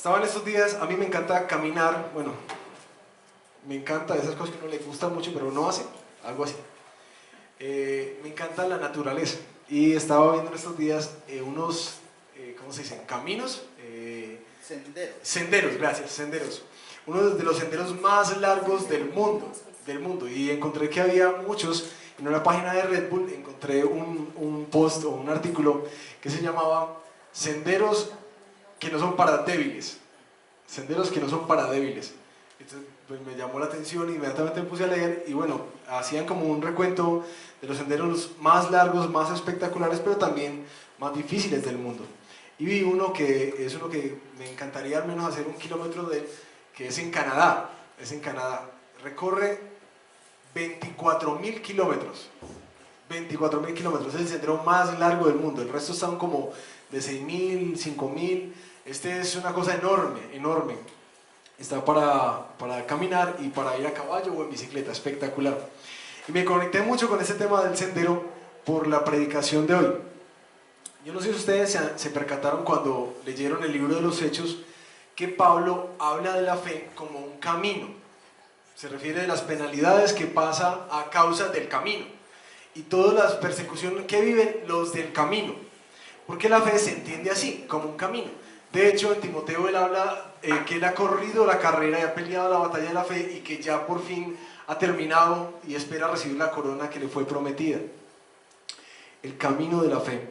Estaba en estos días, a mí me encanta caminar, bueno, me encanta esas cosas que a uno le gustan mucho, pero no hace, algo así. Me encanta la naturaleza y estaba viendo en estos días unos, ¿cómo se dicen? Caminos. Senderos, gracias, senderos. Uno de los senderos más largos del mundo, y encontré que había muchos. En una página de Red Bull encontré un post o un artículo que se llamaba Senderos que no son para débiles. Senderos que no son para débiles. Entonces, pues me llamó la atención, inmediatamente me puse a leer y bueno, hacían como un recuento de los senderos más largos, más espectaculares, pero también más difíciles del mundo. Y vi uno que es uno que me encantaría al menos hacer 1 kilómetro de él, que es en Canadá. Es en Canadá. Recorre 24.000 kilómetros. 24.000 kilómetros. Es el sendero más largo del mundo. El resto están como de 6.000, 5.000. Este es una cosa enorme, enorme. Está para caminar y para ir a caballo o en bicicleta. Espectacular. Y me conecté mucho con este tema del sendero por la predicación de hoy. Yo no sé si ustedes se percataron cuando leyeron el libro de los Hechos que Pablo habla de la fe como un camino. Se refiere a las penalidades que pasa a causa del camino y todas las persecuciones que viven los del camino. Porque la fe se entiende así, como un camino. De hecho, en Timoteo él habla que él ha corrido la carrera y ha peleado la batalla de la fe y que ya por fin ha terminado y espera recibir la corona que le fue prometida. El camino de la fe.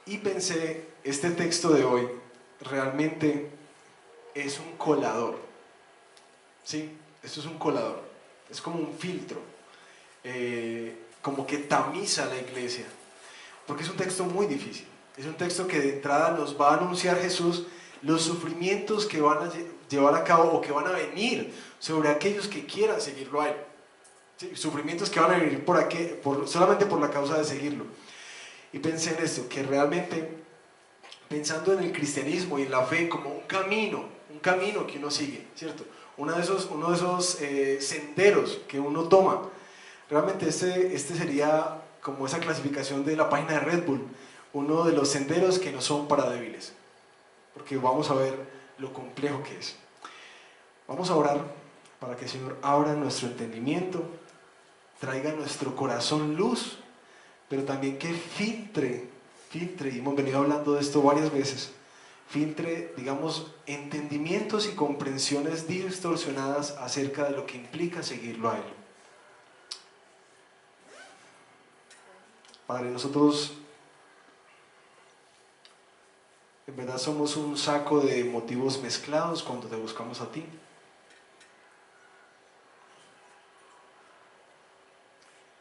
Y pensé, este texto de hoy realmente es un colador. ¿Sí? Esto es un colador. Es como un filtro. Como que tamiza la iglesia. Porque es un texto muy difícil. Es un texto que de entrada nos va a anunciar Jesús los sufrimientos que van a llevar a cabo o que van a venir sobre aquellos que quieran seguirlo a Él. ¿Sí? Sufrimientos que van a venir solamente por la causa de seguirlo. Y pensé en esto, que realmente, pensando en el cristianismo y en la fe como un camino que uno sigue, ¿cierto? Uno de esos senderos que uno toma. Realmente este sería como esa clasificación de la página de Red Bull, uno de los senderos que no son para débiles, porque vamos a ver lo complejo que es. Vamos a orar para que el Señor abra nuestro entendimiento, traiga a nuestro corazón luz, pero también que filtre, y hemos venido hablando de esto varias veces, filtre, digamos, entendimientos y comprensiones distorsionadas acerca de lo que implica seguirlo a Él. Padre, nosotros en verdad somos un saco de motivos mezclados cuando te buscamos a ti.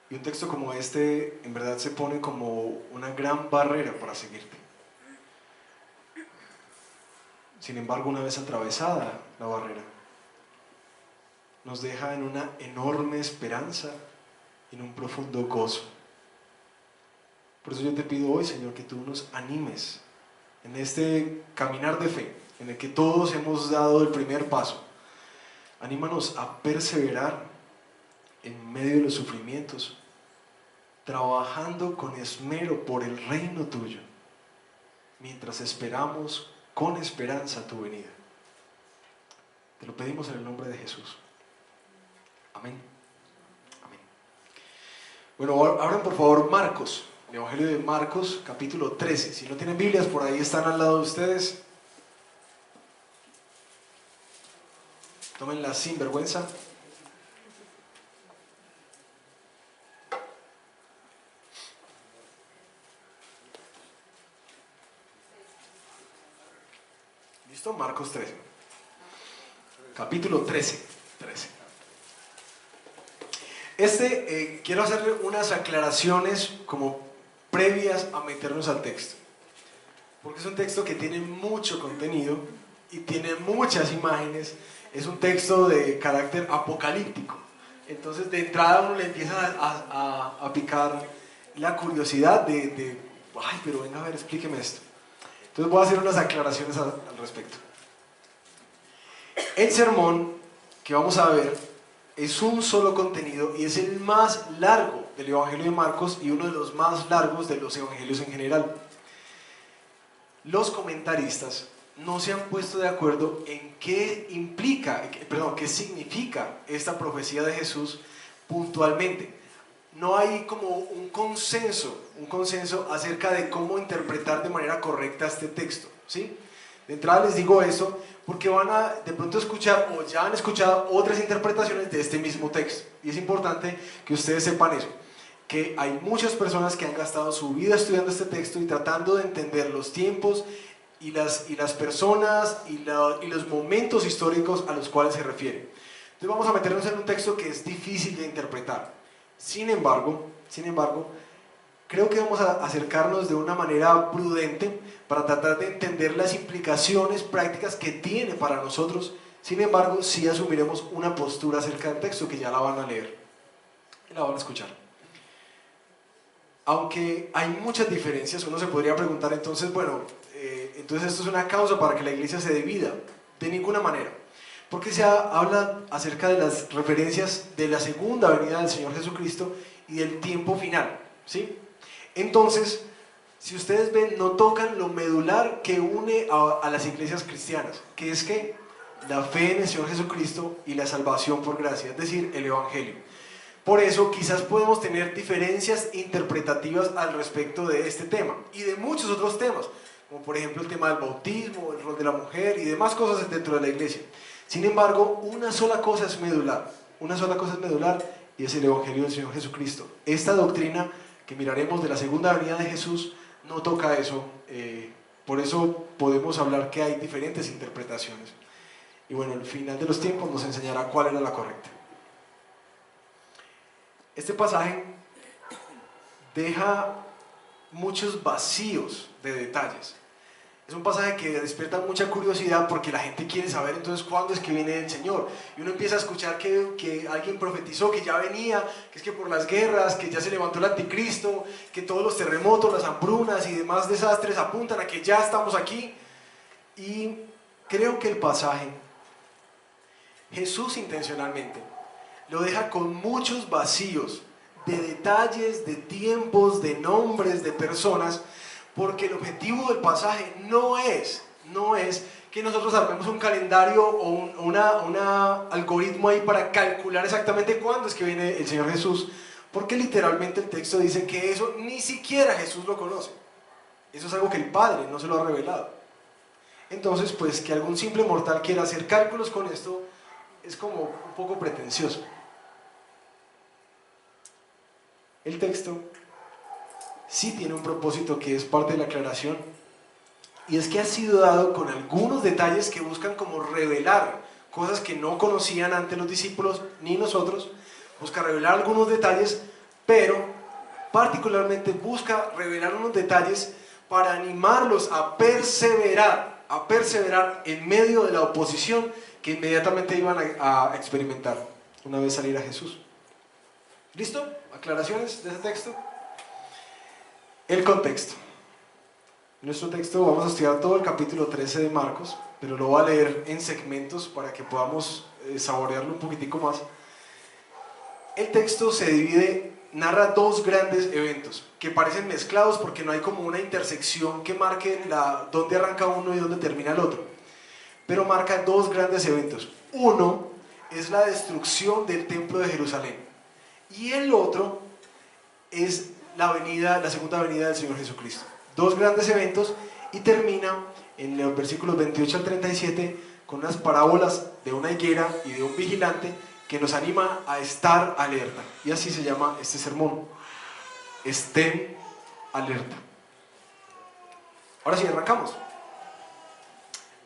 Y un texto como este en verdad se pone como una gran barrera para seguirte. Sin embargo, una vez atravesada la barrera, nos deja en una enorme esperanza, en un profundo gozo. Por eso yo te pido hoy, Señor, que tú nos animes en este caminar de fe, en el que todos hemos dado el primer paso. Anímanos a perseverar en medio de los sufrimientos, trabajando con esmero por el reino tuyo, mientras esperamos con esperanza tu venida. Te lo pedimos en el nombre de Jesús. Amén. Amén. Bueno, abran por favor Marcos, el Evangelio de Marcos, capítulo 13. Si no tienen Biblias, por ahí están al lado de ustedes. Tómenlas sin vergüenza. ¿Listo? Marcos 13. Capítulo 13. Quiero hacerle unas aclaraciones como previas a meternos al texto. Porque es un texto que tiene mucho contenido y tiene muchas imágenes. Es un texto de carácter apocalíptico. Entonces de entrada uno le empieza a picar la curiosidad de ay, pero venga a ver, explíqueme esto. Entonces voy a hacer unas aclaraciones al respecto. El sermón que vamos a ver es un solo contenido y es el más largo del Evangelio de Marcos y uno de los más largos de los evangelios en general. Los comentaristas no se han puesto de acuerdo en qué implica, perdón, qué significa esta profecía de Jesús puntualmente. No hay como un consenso acerca de cómo interpretar de manera correcta este texto, ¿sí? De entrada les digo eso porque van a de pronto escuchar o ya han escuchado otras interpretaciones de este mismo texto. Y es importante que ustedes sepan eso, que hay muchas personas que han gastado su vida estudiando este texto y tratando de entender los tiempos y las personas y los momentos históricos a los cuales se refiere. Entonces vamos a meternos en un texto que es difícil de interpretar. Sin embargo, creo que vamos a acercarnos de una manera prudente para tratar de entender las implicaciones prácticas que tiene para nosotros. Sin embargo, sí asumiremos una postura acerca del texto que ya la van a leer y la van a escuchar. Aunque hay muchas diferencias, uno se podría preguntar entonces, bueno, entonces esto es una causa para que la iglesia se divida. De ninguna manera. Porque se habla acerca de las referencias de la segunda venida del Señor Jesucristo y del tiempo final, ¿sí? Entonces, si ustedes ven, no tocan lo medular que une a las iglesias cristianas, que es que la fe en el Señor Jesucristo y la salvación por gracia, es decir, el Evangelio. Por eso quizás podemos tener diferencias interpretativas al respecto de este tema y de muchos otros temas, como por ejemplo el tema del bautismo, el rol de la mujer y demás cosas dentro de la iglesia. Sin embargo, una sola cosa es medular y es el Evangelio del Señor Jesucristo. Esta doctrina que miraremos de la segunda venida de Jesús no toca eso, por eso podemos hablar que hay diferentes interpretaciones. Y bueno, el final de los tiempos nos enseñará cuál era la correcta. Este pasaje deja muchos vacíos de detalles. Es un pasaje que despierta mucha curiosidad porque la gente quiere saber entonces cuándo es que viene el Señor. Y uno empieza a escuchar que alguien profetizó que ya venía, que es que por las guerras, que ya se levantó el anticristo, que todos los terremotos, las hambrunas y demás desastres apuntan a que ya estamos aquí. Y creo que el pasaje, Jesús intencionalmente, lo deja con muchos vacíos de detalles, de tiempos, de nombres, de personas, porque el objetivo del pasaje no es que nosotros armemos un calendario o un algoritmo ahí para calcular exactamente cuándo es que viene el Señor Jesús, porque literalmente el texto dice que eso ni siquiera Jesús lo conoce. Eso es algo que el Padre no se lo ha revelado. Entonces, pues que algún simple mortal quiera hacer cálculos con esto es como un poco pretencioso. El texto sí tiene un propósito que es parte de la aclaración, y es que ha sido dado con algunos detalles que buscan como revelar cosas que no conocían antes los discípulos ni nosotros. Busca revelar algunos detalles, pero particularmente busca revelar unos detalles para animarlos a perseverar en medio de la oposición que inmediatamente iban a experimentar una vez saliera Jesús. ¿Listo? ¿Aclaraciones de ese texto? El contexto. En nuestro texto vamos a estudiar todo el capítulo 13 de Marcos, pero lo voy a leer en segmentos para que podamos saborearlo un poquitico más. El texto se divide, narra dos grandes eventos que parecen mezclados porque no hay como una intersección que marque dónde arranca uno y dónde termina el otro, pero marca dos grandes eventos. Uno es la destrucción del templo de Jerusalén y el otro es la segunda venida del Señor Jesucristo. Dos grandes eventos, y termina en los versículos 28 al 37 con unas parábolas de una higuera y de un vigilante que nos anima a estar alerta. Y así se llama este sermón: estén alerta. Ahora sí, arrancamos.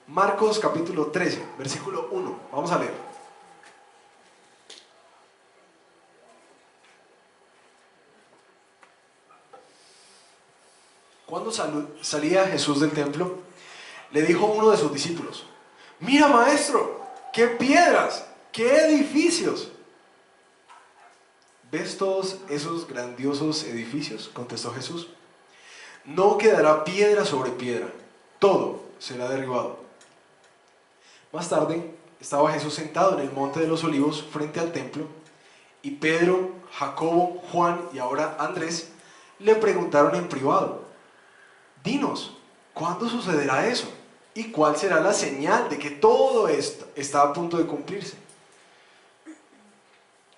Marcos capítulo 13, versículo 1. Vamos a leer. Cuando salía Jesús del templo, le dijo a uno de sus discípulos: «Mira, maestro, qué piedras, qué edificios». «¿Ves todos esos grandiosos edificios?», contestó Jesús. «No quedará piedra sobre piedra, todo será derribado». Más tarde, estaba Jesús sentado en el monte de los Olivos frente al templo, y Pedro, Jacobo, Juan y ahora Andrés le preguntaron en privado: «Dinos, ¿cuándo sucederá eso? ¿Y cuál será la señal de que todo esto está a punto de cumplirse?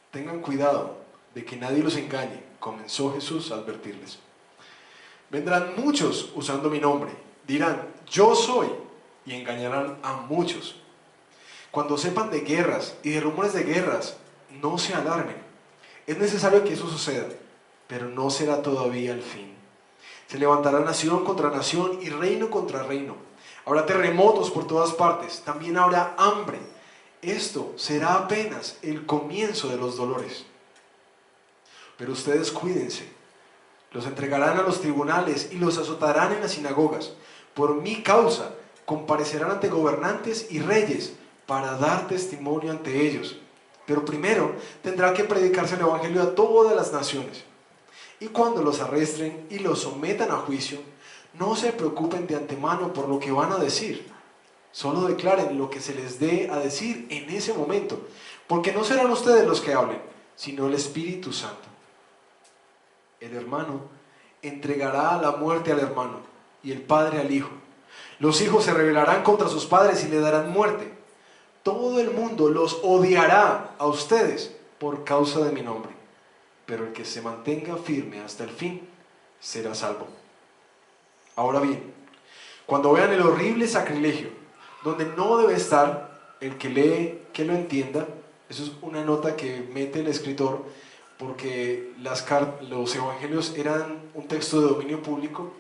Tengan cuidado de que nadie los engañe, comenzó Jesús a advertirles. Vendrán muchos usando mi nombre, dirán, yo soy, y engañarán a muchos. Cuando sepan de guerras y de rumores de guerras, no se alarmen. Es necesario que eso suceda, pero no será todavía el fin. Se levantará nación contra nación y reino contra reino. Habrá terremotos por todas partes, también habrá hambre. Esto será apenas el comienzo de los dolores. Pero ustedes cuídense. Los entregarán a los tribunales y los azotarán en las sinagogas. Por mi causa comparecerán ante gobernantes y reyes para dar testimonio ante ellos. Pero primero tendrá que predicarse el evangelio a todas las naciones. Y cuando los arresten y los sometan a juicio, no se preocupen de antemano por lo que van a decir. Solo declaren lo que se les dé a decir en ese momento, porque no serán ustedes los que hablen, sino el Espíritu Santo. El hermano entregará a la muerte al hermano y el padre al hijo. Los hijos se rebelarán contra sus padres y le darán muerte. Todo el mundo los odiará a ustedes por causa de mi nombre, pero el que se mantenga firme hasta el fin será salvo. Ahora bien, cuando vean el horrible sacrilegio, donde no debe estar, el que lee, que lo entienda. Eso es una nota que mete el escritor, porque los evangelios eran un texto de dominio público,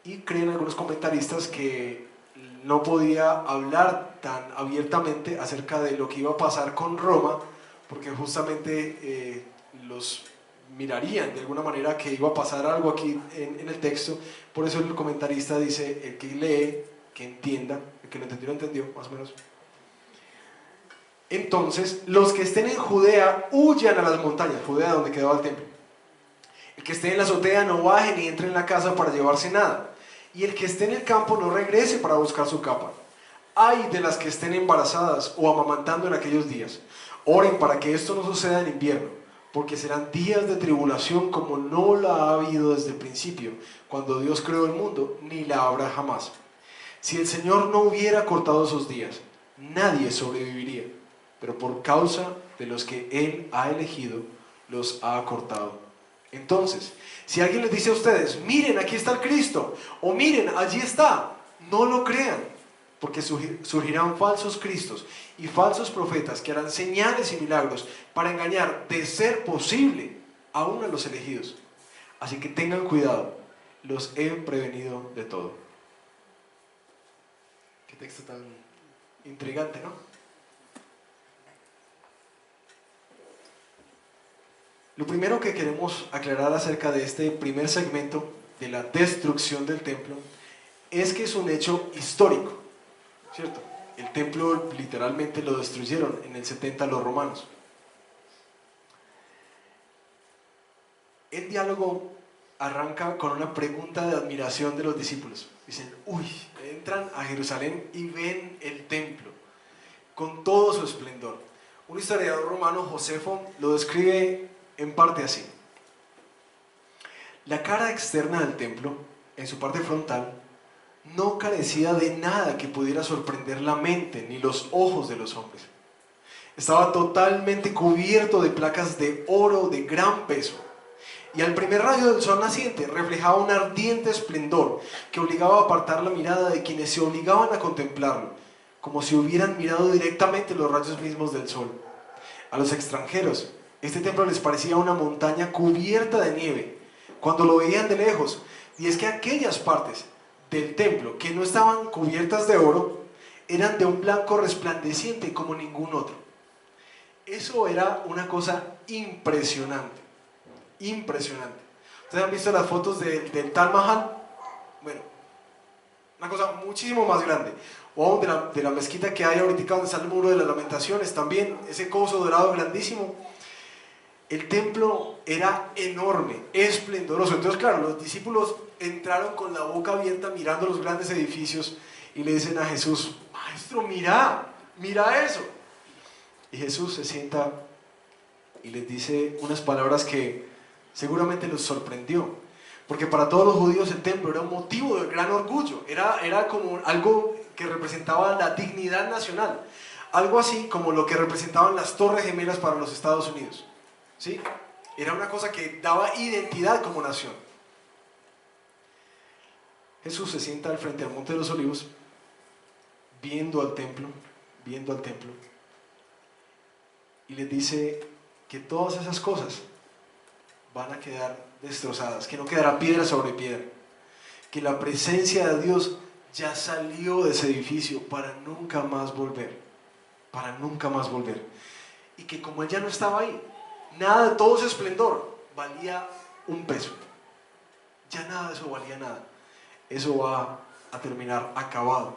y creen algunos comentaristas que no podía hablar tan abiertamente acerca de lo que iba a pasar con Roma, porque justamente los mirarían de alguna manera que iba a pasar algo aquí en el texto. Por eso el comentarista dice, el que lee, que entienda, el que lo entendió, más o menos. Entonces, los que estén en Judea huyan a las montañas, Judea donde quedaba el templo. El que esté en la azotea no baje ni entre en la casa para llevarse nada. Y el que esté en el campo no regrese para buscar su capa. Ay de las que estén embarazadas o amamantando en aquellos días. Oren para que esto no suceda en invierno, porque serán días de tribulación como no la ha habido desde el principio, cuando Dios creó el mundo, ni la habrá jamás. Si el Señor no hubiera cortado esos días, nadie sobreviviría, pero por causa de los que Él ha elegido, los ha cortado. Entonces, si alguien les dice a ustedes, miren, aquí está el Cristo, o miren, allí está, no lo crean, porque surgirán falsos cristos y falsos profetas que harán señales y milagros para engañar, de ser posible, aún a los elegidos. Así que tengan cuidado, los he prevenido de todo. Qué texto tan intrigante, ¿no? Lo primero que queremos aclarar acerca de este primer segmento de la destrucción del templo es que es un hecho histórico, ¿cierto? El templo literalmente lo destruyeron en el 70 los romanos. El diálogo arranca con una pregunta de admiración de los discípulos. Dicen, uy, entran a Jerusalén y ven el templo con todo su esplendor. Un historiador romano, Josefo, lo describe en parte así. La cara externa del templo, en su parte frontal, no carecía de nada que pudiera sorprender la mente ni los ojos de los hombres. Estaba totalmente cubierto de placas de oro de gran peso, y al primer rayo del sol naciente reflejaba un ardiente esplendor que obligaba a apartar la mirada de quienes se obligaban a contemplarlo, como si hubieran mirado directamente los rayos mismos del sol. A los extranjeros, este templo les parecía una montaña cubierta de nieve cuando lo veían de lejos, y es que aquellas partes del templo que no estaban cubiertas de oro eran de un blanco resplandeciente como ningún otro. Eso era una cosa impresionante, impresionante. ¿Ustedes han visto las fotos del Taj Mahal? Bueno, una cosa muchísimo más grande. O aún de la mezquita que hay ahorita donde está el muro de las lamentaciones, también ese coso dorado grandísimo. El templo era enorme, esplendoroso. Entonces, claro, los discípulos entraron con la boca abierta mirando los grandes edificios y le dicen a Jesús, Maestro, mira eso. Y Jesús se sienta y les dice unas palabras que seguramente los sorprendió, Porque para todos los judíos el templo era un motivo de gran orgullo, era como algo que representaba la dignidad nacional, algo así como lo que representaban las Torres Gemelas para los Estados Unidos, ¿sí? Era una cosa que daba identidad como nación. Jesús se sienta al frente del Monte de los Olivos, viendo al templo, y les dice que todas esas cosas van a quedar destrozadas, que no quedará piedra sobre piedra, que la presencia de Dios ya salió de ese edificio para nunca más volver, y que como Él ya no estaba ahí, nada de todo ese esplendor valía un peso, ya nada de eso valía nada, eso va a terminar acabado.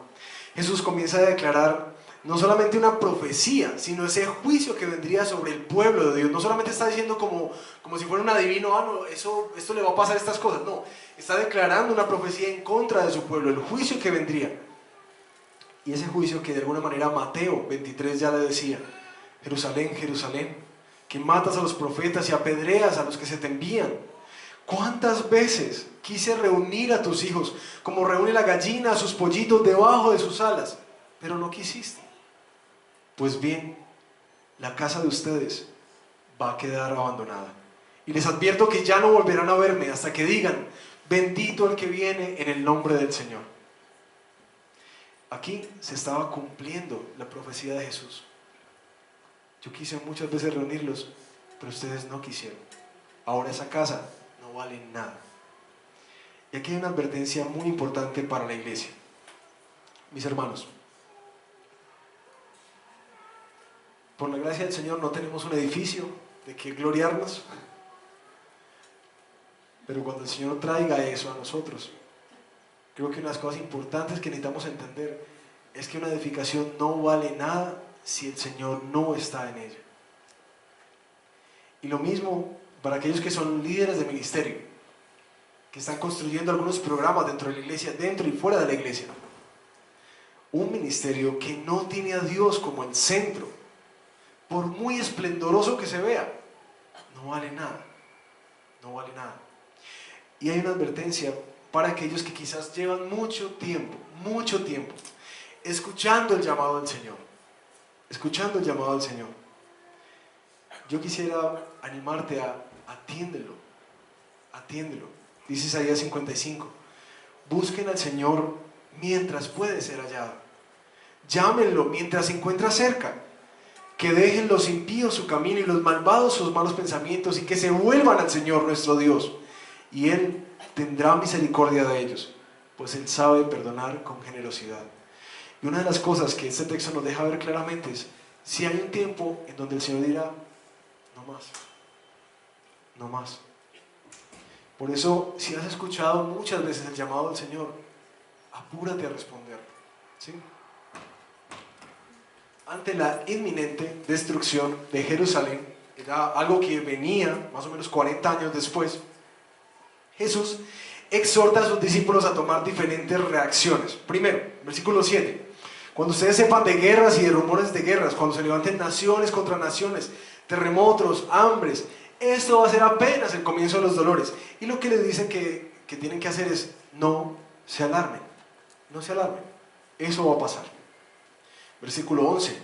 Jesús comienza a declarar no solamente una profecía, sino ese juicio que vendría sobre el pueblo de Dios. No solamente está diciendo como si fuera un adivino, no, esto le va a pasar estas cosas, no, está declarando una profecía en contra de su pueblo, el juicio que vendría. Y ese juicio que de alguna manera Mateo 23 ya le decía: Jerusalén, Jerusalén, que matas a los profetas y apedreas a los que se te envían. ¿Cuántas veces quise reunir a tus hijos, como reúne la gallina a sus pollitos debajo de sus alas, pero no quisiste? Pues bien, la casa de ustedes va a quedar abandonada. Y les advierto que ya no volverán a verme hasta que digan: bendito el que viene en el nombre del Señor. Aquí se estaba cumpliendo la profecía de Jesús. Yo quise muchas veces reunirlos, pero ustedes no quisieron. Ahora esa casa no vale nada. Y aquí hay una advertencia muy importante para la iglesia. Mis hermanos, por la gracia del Señor no tenemos un edificio de que gloriarnos, pero cuando el Señor traiga eso a nosotros, creo que una de las cosas importantes que necesitamos entender es que una edificación no vale nada si el Señor no está en ella. Y lo mismo para aquellos que son líderes de ministerio, que están construyendo algunos programas dentro de la iglesia, dentro y fuera de la iglesia. Un ministerio que no tiene a Dios como el centro, por muy esplendoroso que se vea, no vale nada, no vale nada. Y hay una advertencia para aquellos que quizás llevan mucho tiempo, escuchando el llamado del Señor, Yo quisiera animarte a atiéndelo. Dice Isaías 55, busquen al Señor mientras puede ser hallado, llámenlo mientras se encuentra cerca, que dejen los impíos su camino y los malvados sus malos pensamientos, y que se vuelvan al Señor nuestro Dios, y Él tendrá misericordia de ellos, pues Él sabe perdonar con generosidad. Y una de las cosas que este texto nos deja ver claramente es: si hay un tiempo en donde el Señor dirá, no más. Por eso, si has escuchado muchas veces el llamado del Señor, apúrate a responder, ¿sí? Ante la inminente destrucción de Jerusalén, era algo que venía más o menos 40 años después, Jesús exhorta a sus discípulos a tomar diferentes reacciones. Primero, versículo 7, cuando ustedes sepan de guerras y de rumores de guerras, cuando se levanten naciones contra naciones, terremotos, hambres, esto va a ser apenas el comienzo de los dolores. Y lo que les dicen que tienen que hacer es: no se alarmen, eso va a pasar. Versículo 11,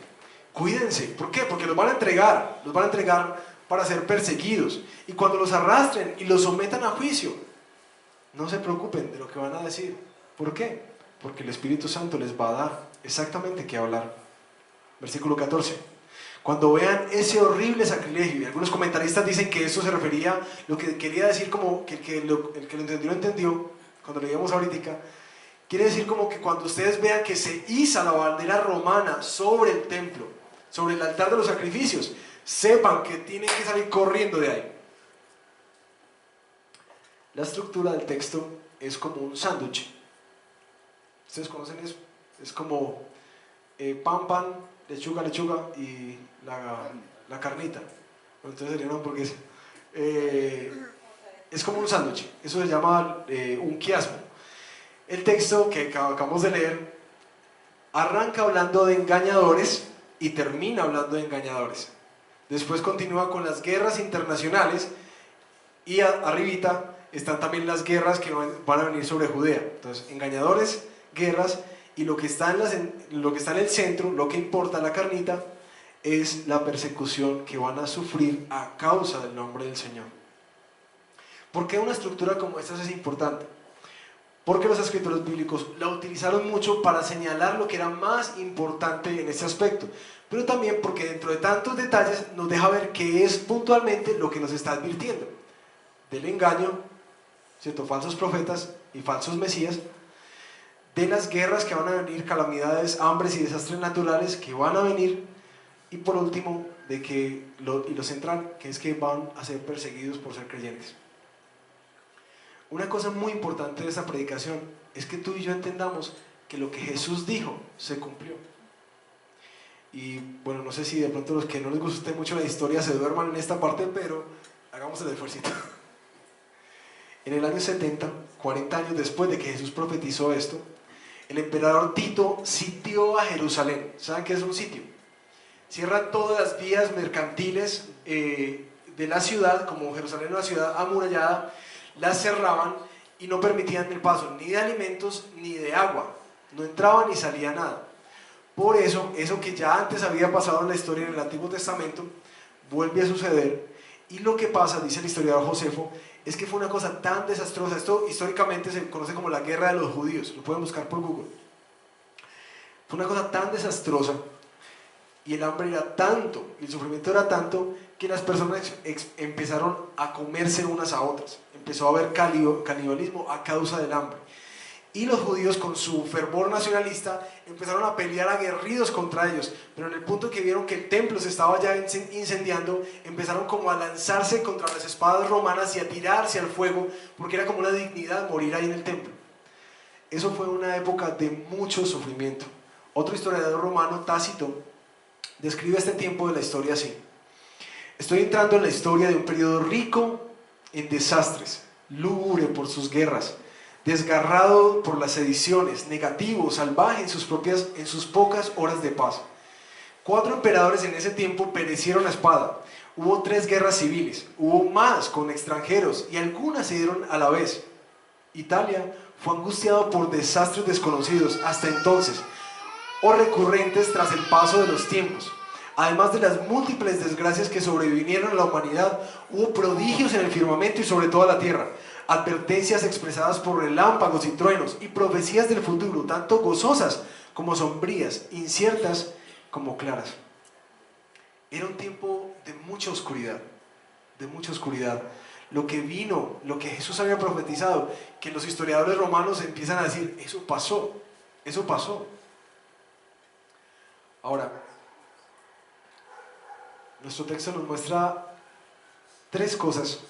cuídense. ¿Por qué? Porque los van a entregar para ser perseguidos, y cuando los arrastren y los sometan a juicio, no se preocupen de lo que van a decir. ¿Por qué? Porque el Espíritu Santo les va a dar exactamente qué hablar. Versículo 14, cuando vean ese horrible sacrilegio, y algunos comentaristas dicen que eso se refería, lo que quería decir como que el que lo entendió, cuando leíamos ahorita, quiere decir como que cuando ustedes vean que se iza la bandera romana sobre el templo, sobre el altar de los sacrificios, sepan que tienen que salir corriendo de ahí. La estructura del texto es como un sándwich. ¿Ustedes conocen eso? Es como pan, lechuga y la carnita. Entonces sería una hamburguesa. Es como un sándwich. Eso se llama un quiasmo. El texto que acabamos de leer arranca hablando de engañadores y termina hablando de engañadores. Después continúa con las guerras internacionales y arribita están también las guerras que van a venir sobre Judea. Entonces, engañadores, guerras, y lo que está lo que está en el centro, lo que importa, la carnita, es la persecución que van a sufrir a causa del nombre del Señor. ¿Por qué una estructura como esta es importante? Porque los escritores bíblicos la utilizaron mucho para señalar lo que era más importante en este aspecto, pero también porque dentro de tantos detalles nos deja ver qué es puntualmente lo que nos está advirtiendo del engaño, ¿cierto? Falsos profetas y falsos mesías, de las guerras que van a venir, calamidades, hambres y desastres naturales que van a venir, y por último, y lo central, que es que van a ser perseguidos por ser creyentes. Una cosa muy importante de esta predicación es que tú y yo entendamos que lo que Jesús dijo se cumplió. Y bueno, no sé si de pronto los que no les guste mucho la historia se duerman en esta parte, pero hagamos el esfuerzo. En el año 70, 40 años después de que Jesús profetizó esto, el emperador Tito sitió a Jerusalén. ¿Saben qué es un sitio? Cierra todas las vías mercantiles de la ciudad, como Jerusalén es una ciudad amurallada, las cerraban y no permitían el paso ni de alimentos ni de agua. No entraba ni salía nada. Por eso, eso que ya antes había pasado en la historia en el Antiguo Testamento, vuelve a suceder. Y lo que pasa, dice el historiador Josefo, es que fue una cosa tan desastrosa. Esto históricamente se conoce como la guerra de los judíos. Lo pueden buscar por Google. Fue una cosa tan desastrosa y el hambre era tanto, y el sufrimiento era tanto, que las personas empezaron a comerse unas a otras. Empezó a haber canibalismo a causa del hambre. Y los judíos, con su fervor nacionalista, empezaron a pelear aguerridos contra ellos. Pero en el punto que vieron que el templo se estaba ya incendiando, empezaron como a lanzarse contra las espadas romanas y a tirarse al fuego, porque era como una dignidad morir ahí en el templo. Eso fue una época de mucho sufrimiento. Otro historiador romano, Tácito, describe este tiempo de la historia así: estoy entrando en la historia de un periodo rico en desastres, lúgubre por sus guerras, desgarrado por las sediciones, negativo, salvaje en sus pocas horas de paz. 4 emperadores en ese tiempo perecieron a espada. Hubo 3 guerras civiles, hubo más con extranjeros y algunas se dieron a la vez. Italia fue angustiado por desastres desconocidos hasta entonces, o recurrentes tras el paso de los tiempos. Además de las múltiples desgracias que sobrevinieron a la humanidad, hubo prodigios en el firmamento y sobre toda la tierra, advertencias expresadas por relámpagos y truenos, y profecías del futuro, tanto gozosas como sombrías, inciertas como claras. Era un tiempo de mucha oscuridad, de mucha oscuridad. Lo que vino, lo que Jesús había profetizado, que los historiadores romanos empiezan a decir, eso pasó, eso pasó. Ahora, nuestro texto nos muestra tres cosas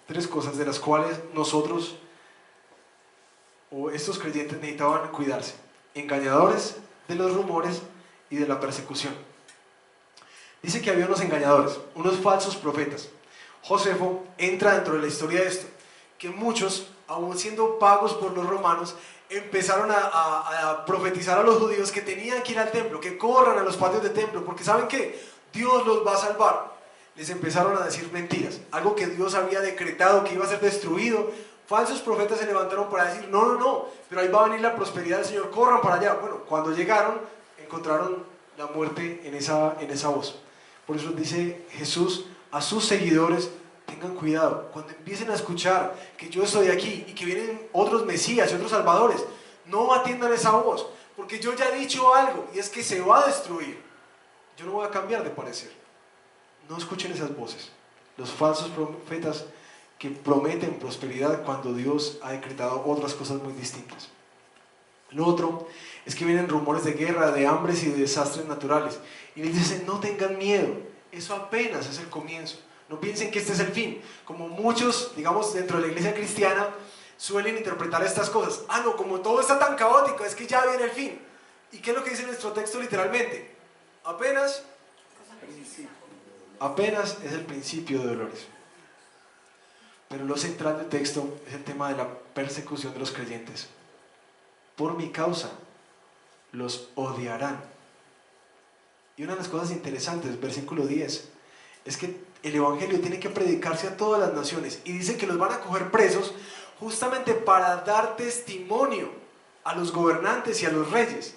de las cuales nosotros o estos creyentes necesitaban cuidarse: engañadores, de los rumores y de la persecución. Dice que había unos engañadores, unos falsos profetas. Josefo entra dentro de la historia de esto, que muchos, aun siendo pagos por los romanos, empezaron a profetizar a los judíos que tenían que ir al templo, que corran a los patios del templo, porque ¿saben qué? Dios los va a salvar. Les empezaron a decir mentiras, algo que Dios había decretado que iba a ser destruido. Falsos profetas se levantaron para decir, no, pero ahí va a venir la prosperidad del Señor, corran para allá. Bueno, cuando llegaron, encontraron la muerte en esa voz. Por eso dice Jesús a sus seguidores: tengan cuidado, cuando empiecen a escuchar que yo estoy aquí y que vienen otros mesías y otros salvadores, no atiendan esa voz, porque yo ya he dicho algo, y es que se va a destruir. Yo no voy a cambiar de parecer. No escuchen esas voces, los falsos profetas que prometen prosperidad cuando Dios ha decretado otras cosas muy distintas. Lo otro es que vienen rumores de guerra, de hambres y de desastres naturales, y les dicen, no tengan miedo, eso apenas es el comienzo. No piensen que este es el fin, como muchos, digamos, dentro de la iglesia cristiana suelen interpretar estas cosas. No, como todo está tan caótico, es que ya viene el fin. ¿Y qué es lo que dice nuestro texto literalmente? Apenas es el principio de dolores. Pero lo central del texto es el tema de la persecución de los creyentes. Por mi causa los odiarán. Y una de las cosas interesantes, versículo 10, es que el evangelio tiene que predicarse a todas las naciones, y dice que los van a coger presos justamente para dar testimonio a los gobernantes y a los reyes.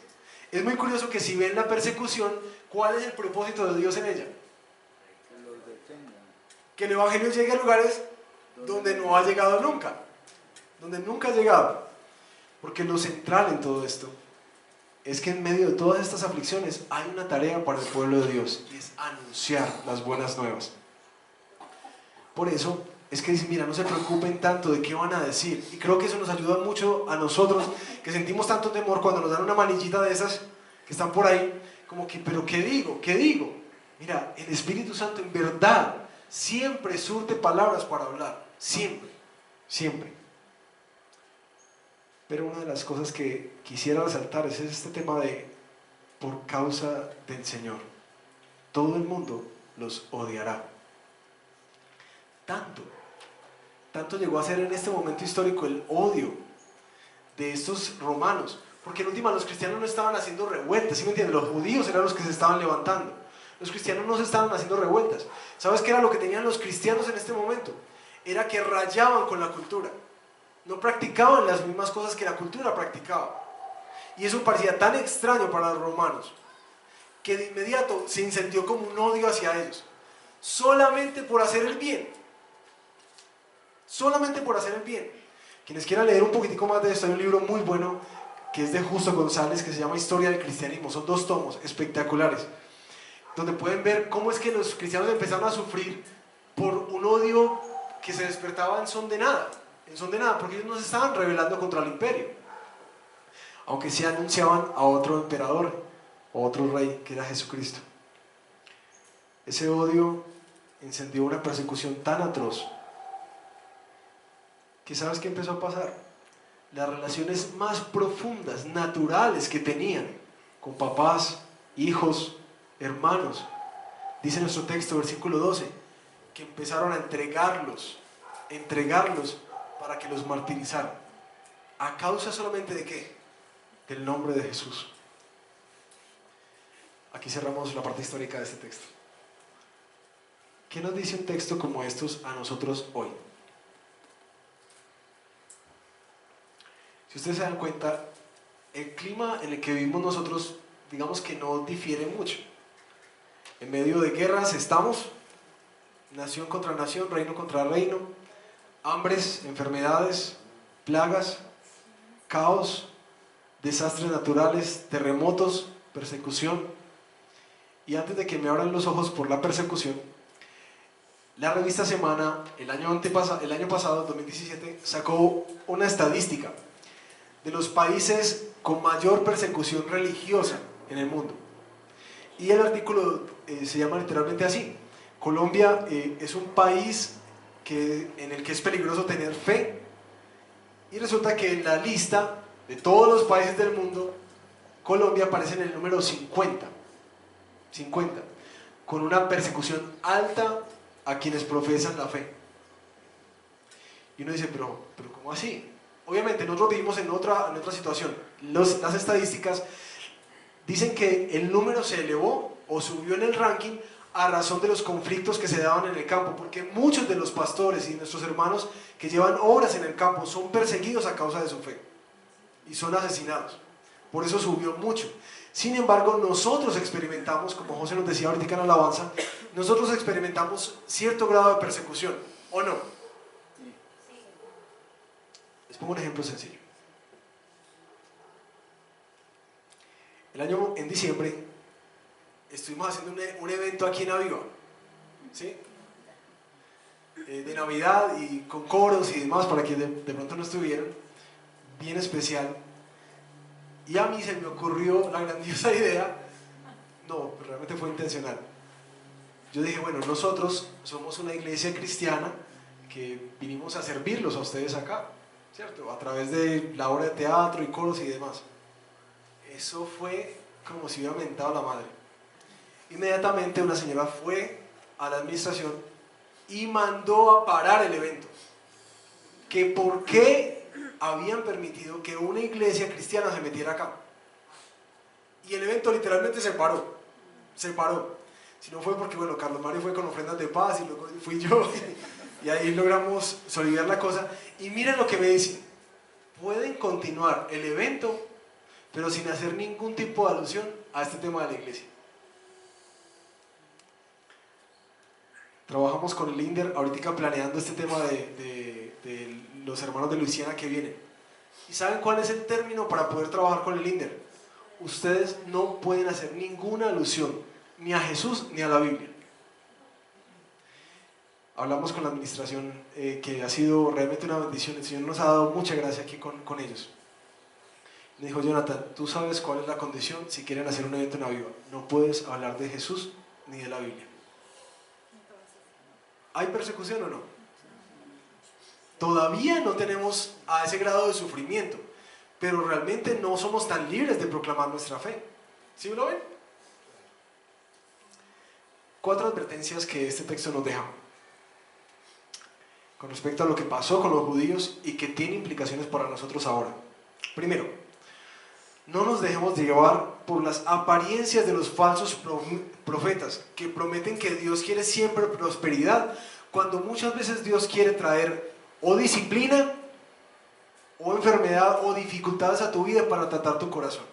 Es muy curioso que si ven la persecución, ¿cuál es el propósito de Dios en ella? Que el evangelio llegue a lugares donde no ha llegado nunca, donde nunca ha llegado. Porque lo central en todo esto es que en medio de todas estas aflicciones hay una tarea para el pueblo de Dios, y es anunciar las buenas nuevas. Por eso es que dicen, mira, no se preocupen tanto de qué van a decir. Y creo que eso nos ayuda mucho a nosotros, que sentimos tanto temor cuando nos dan una manillita de esas que están por ahí, como que, pero ¿qué digo? ¿Qué digo? Mira, el Espíritu Santo en verdad siempre surte palabras para hablar, siempre, siempre. Pero una de las cosas que quisiera resaltar es este tema de por causa del Señor. Todo el mundo los odiará. Tanto llegó a ser en este momento histórico el odio de estos romanos, porque en última los cristianos no estaban haciendo revueltas, ¿sí me entienden? Los judíos eran los que se estaban levantando, los cristianos no se estaban haciendo revueltas. ¿Sabes qué era lo que tenían los cristianos en este momento? Era que rayaban con la cultura, no practicaban las mismas cosas que la cultura practicaba, y eso parecía tan extraño para los romanos, que de inmediato se incendió como un odio hacia ellos, solamente por hacer el bien. Solamente por hacer el bien. Quienes quieran leer un poquitico más de esto, hay un libro muy bueno que es de Justo González, que se llama Historia del Cristianismo. Son 2 tomos espectaculares, donde pueden ver cómo es que los cristianos empezaron a sufrir por un odio que se despertaba en son de nada, porque ellos no se estaban rebelando contra el imperio, aunque sí anunciaban a otro emperador, o otro rey, que era Jesucristo. Ese odio encendió una persecución tan atroz que, ¿sabes qué empezó a pasar? Las relaciones más profundas, naturales que tenían con papás, hijos, hermanos, dice nuestro texto, versículo 12, que empezaron a entregarlos para que los martirizaran. ¿A causa solamente de qué? Del nombre de Jesús. Aquí cerramos la parte histórica de este texto. ¿Qué nos dice un texto como estos a nosotros hoy? Si ustedes se dan cuenta, el clima en el que vivimos nosotros, digamos que no difiere mucho. En medio de guerras estamos, nación contra nación, reino contra reino, hambres, enfermedades, plagas, caos, desastres naturales, terremotos, persecución. Y antes de que me abran los ojos por la persecución, la revista Semana, el año pasado, 2017, sacó una estadística de los países con mayor persecución religiosa en el mundo. Y el artículo se llama literalmente así: Colombia es un país en el que es peligroso tener fe, y resulta que en la lista de todos los países del mundo, Colombia aparece en el número 50, con una persecución alta a quienes profesan la fe. Y uno dice, pero ¿cómo así? Obviamente nosotros vivimos en otra situación. Las estadísticas dicen que el número se elevó o subió en el ranking a razón de los conflictos que se daban en el campo, porque muchos de los pastores y nuestros hermanos que llevan horas en el campo son perseguidos a causa de su fe y son asesinados. Por eso subió mucho. Sin embargo, nosotros experimentamos, como José nos decía ahorita en la alabanza, nosotros experimentamos cierto grado de persecución, ¿o no? Les pongo un ejemplo sencillo. En diciembre, estuvimos haciendo un evento aquí en Aviva, ¿sí? De Navidad, y con coros y demás, para quienes de pronto no estuvieron, bien especial. Y a mí se me ocurrió la grandiosa idea, no, realmente fue intencional. Yo dije, bueno, nosotros somos una iglesia cristiana que vinimos a servirlos a ustedes acá, ¿cierto? A través de la obra de teatro y coros y demás. Eso fue como si hubiera mentado la madre. Inmediatamente una señora fue a la administración y mandó a parar el evento. Que por qué habían permitido que una iglesia cristiana se metiera acá. Y el evento literalmente se paró. Si no fue porque, bueno, Carlos Mario fue con ofrendas de paz y luego fui yo y ahí logramos solidar la cosa. Y miren lo que me dicen, pueden continuar el evento, pero sin hacer ningún tipo de alusión a este tema de la iglesia. Trabajamos con el INDER ahorita planeando este tema de los hermanos de Luisiana que vienen. ¿Y saben cuál es el término para poder trabajar con el INDER? Ustedes no pueden hacer ninguna alusión ni a Jesús ni a la Biblia. Hablamos con la administración que ha sido realmente una bendición. El Señor nos ha dado mucha gracia aquí con ellos. Me dijo: Jonathan, tú sabes cuál es la condición si quieren hacer un evento en Aviva. No puedes hablar de Jesús ni de la Biblia. ¿Hay persecución o no? Todavía no tenemos a ese grado de sufrimiento, pero realmente no somos tan libres de proclamar nuestra fe. ¿Sí lo ven? 4 advertencias que este texto nos deja con respecto a lo que pasó con los judíos y que tiene implicaciones para nosotros ahora. Primero, no nos dejemos llevar por las apariencias de los falsos profetas que prometen que Dios quiere siempre prosperidad, cuando muchas veces Dios quiere traer o disciplina, o enfermedad, o dificultades a tu vida para tratar tu corazón.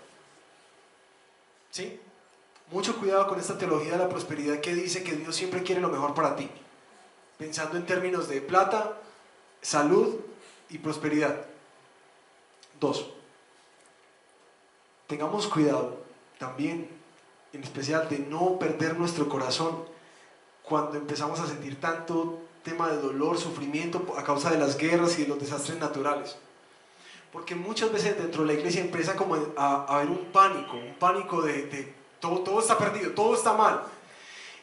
¿Sí? Mucho cuidado con esta teología de la prosperidad que dice que Dios siempre quiere lo mejor para ti, pensando en términos de plata, salud y prosperidad. 2. Tengamos cuidado también, en especial, de no perder nuestro corazón cuando empezamos a sentir tanto tema de dolor, sufrimiento a causa de las guerras y de los desastres naturales. Porque muchas veces dentro de la iglesia empieza como a haber un pánico de todo está perdido, todo está mal.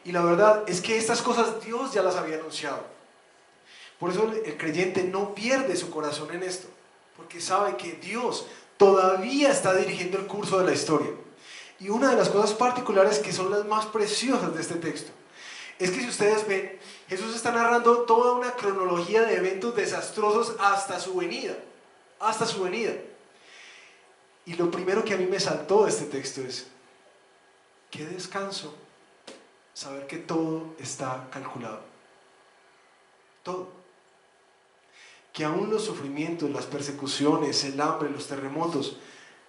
Y la verdad es que estas cosas Dios ya las había anunciado. Por eso el creyente no pierde su corazón en esto, porque sabe que Dios todavía está dirigiendo el curso de la historia. Y una de las cosas particulares que son las más preciosas de este texto es que, si ustedes ven, Jesús está narrando toda una cronología de eventos desastrosos hasta su venida. Hasta su venida. Y lo primero que a mí me saltó de este texto es: qué descanso saber que todo está calculado. Todo. Que aún los sufrimientos, las persecuciones, el hambre, los terremotos,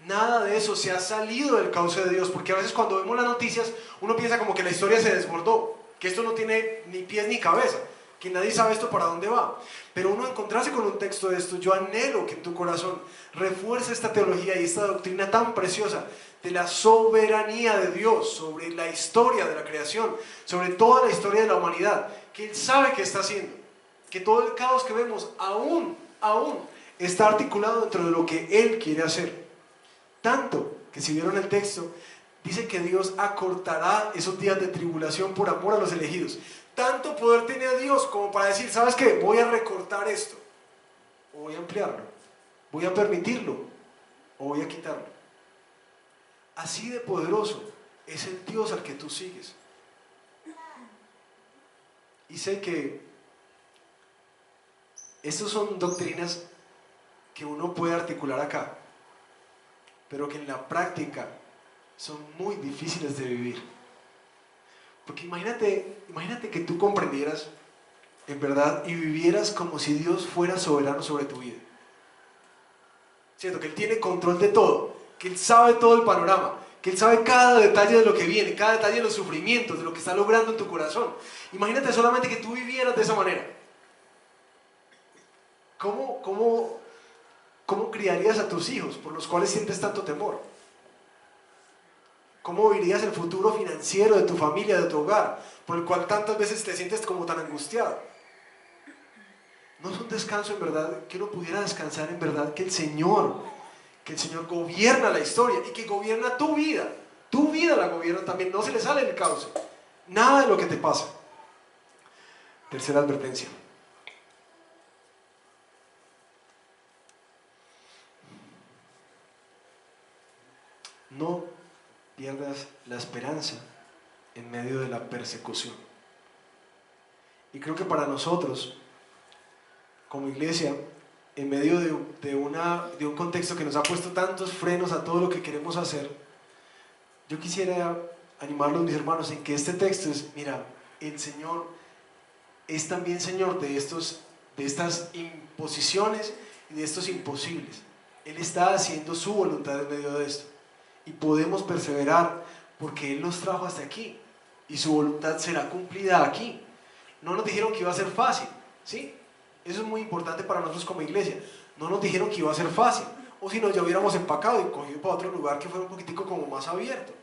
nada de eso se ha salido del cauce de Dios. Porque a veces cuando vemos las noticias uno piensa como que la historia se desbordó, que esto no tiene ni pies ni cabeza, que nadie sabe esto para dónde va. Pero uno encontrarse con un texto de esto, yo anhelo que en tu corazón refuerce esta teología y esta doctrina tan preciosa de la soberanía de Dios sobre la historia de la creación, sobre toda la historia de la humanidad, que Él sabe que está haciendo, que todo el caos que vemos aún está articulado dentro de lo que Él quiere hacer. Tanto que, si vieron el texto, dice que Dios acortará esos días de tribulación por amor a los elegidos. Tanto poder tiene Dios como para decir: ¿sabes qué? Voy a recortar esto, o voy a ampliarlo, voy a permitirlo, o voy a quitarlo. Así de poderoso es el Dios al que tú sigues. Y sé que estas son doctrinas que uno puede articular acá, pero que en la práctica son muy difíciles de vivir. Porque imagínate que tú comprendieras en verdad y vivieras como si Dios fuera soberano sobre tu vida. ¿Cierto? Que Él tiene control de todo, que Él sabe todo el panorama, que Él sabe cada detalle de lo que viene, cada detalle de los sufrimientos, de lo que está logrando en tu corazón. Imagínate solamente que tú vivieras de esa manera. ¿Cómo criarías a tus hijos por los cuales sientes tanto temor? ¿Cómo vivirías el futuro financiero de tu familia, de tu hogar, por el cual tantas veces te sientes como tan angustiado? No es un descanso en verdad, que uno pudiera descansar en verdad que el Señor gobierna la historia y que gobierna tu vida la gobierna también, no se le sale el cauce, nada de lo que te pasa. Tercera advertencia. No pierdas la esperanza en medio de la persecución. Y creo que para nosotros, como iglesia, en medio de un contexto que nos ha puesto tantos frenos a todo lo que queremos hacer, yo quisiera animarlos, mis hermanos, en que este texto es, mira, el Señor es también Señor de estas imposiciones y de estos imposibles. Él está haciendo su voluntad en medio de esto. Y podemos perseverar porque Él nos trajo hasta aquí. Y su voluntad será cumplida aquí. No nos dijeron que iba a ser fácil, ¿sí? Eso es muy importante para nosotros como iglesia. No nos dijeron que iba a ser fácil. O si no, ya hubiéramos empacado y cogido para otro lugar que fuera un poquitico como más abierto.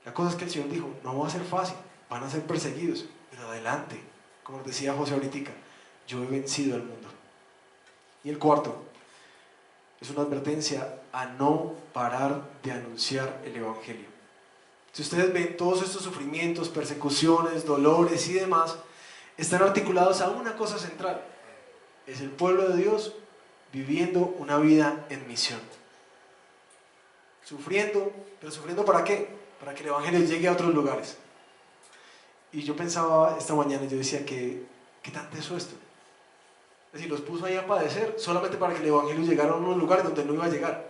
La cosa es que el Señor dijo, no va a ser fácil, van a ser perseguidos, pero adelante. Como decía José ahorita, yo he vencido al mundo. Y el cuarto es una advertencia a no parar de anunciar el Evangelio. Si ustedes ven, todos estos sufrimientos, persecuciones, dolores y demás, están articulados a una cosa central. Es el pueblo de Dios viviendo una vida en misión. Sufriendo, pero ¿sufriendo para qué? Para que el Evangelio llegue a otros lugares. Y yo pensaba esta mañana, yo decía, ¿qué tanto es esto? Es decir, los puso ahí a padecer solamente para que el Evangelio llegara a unos lugares donde no iba a llegar.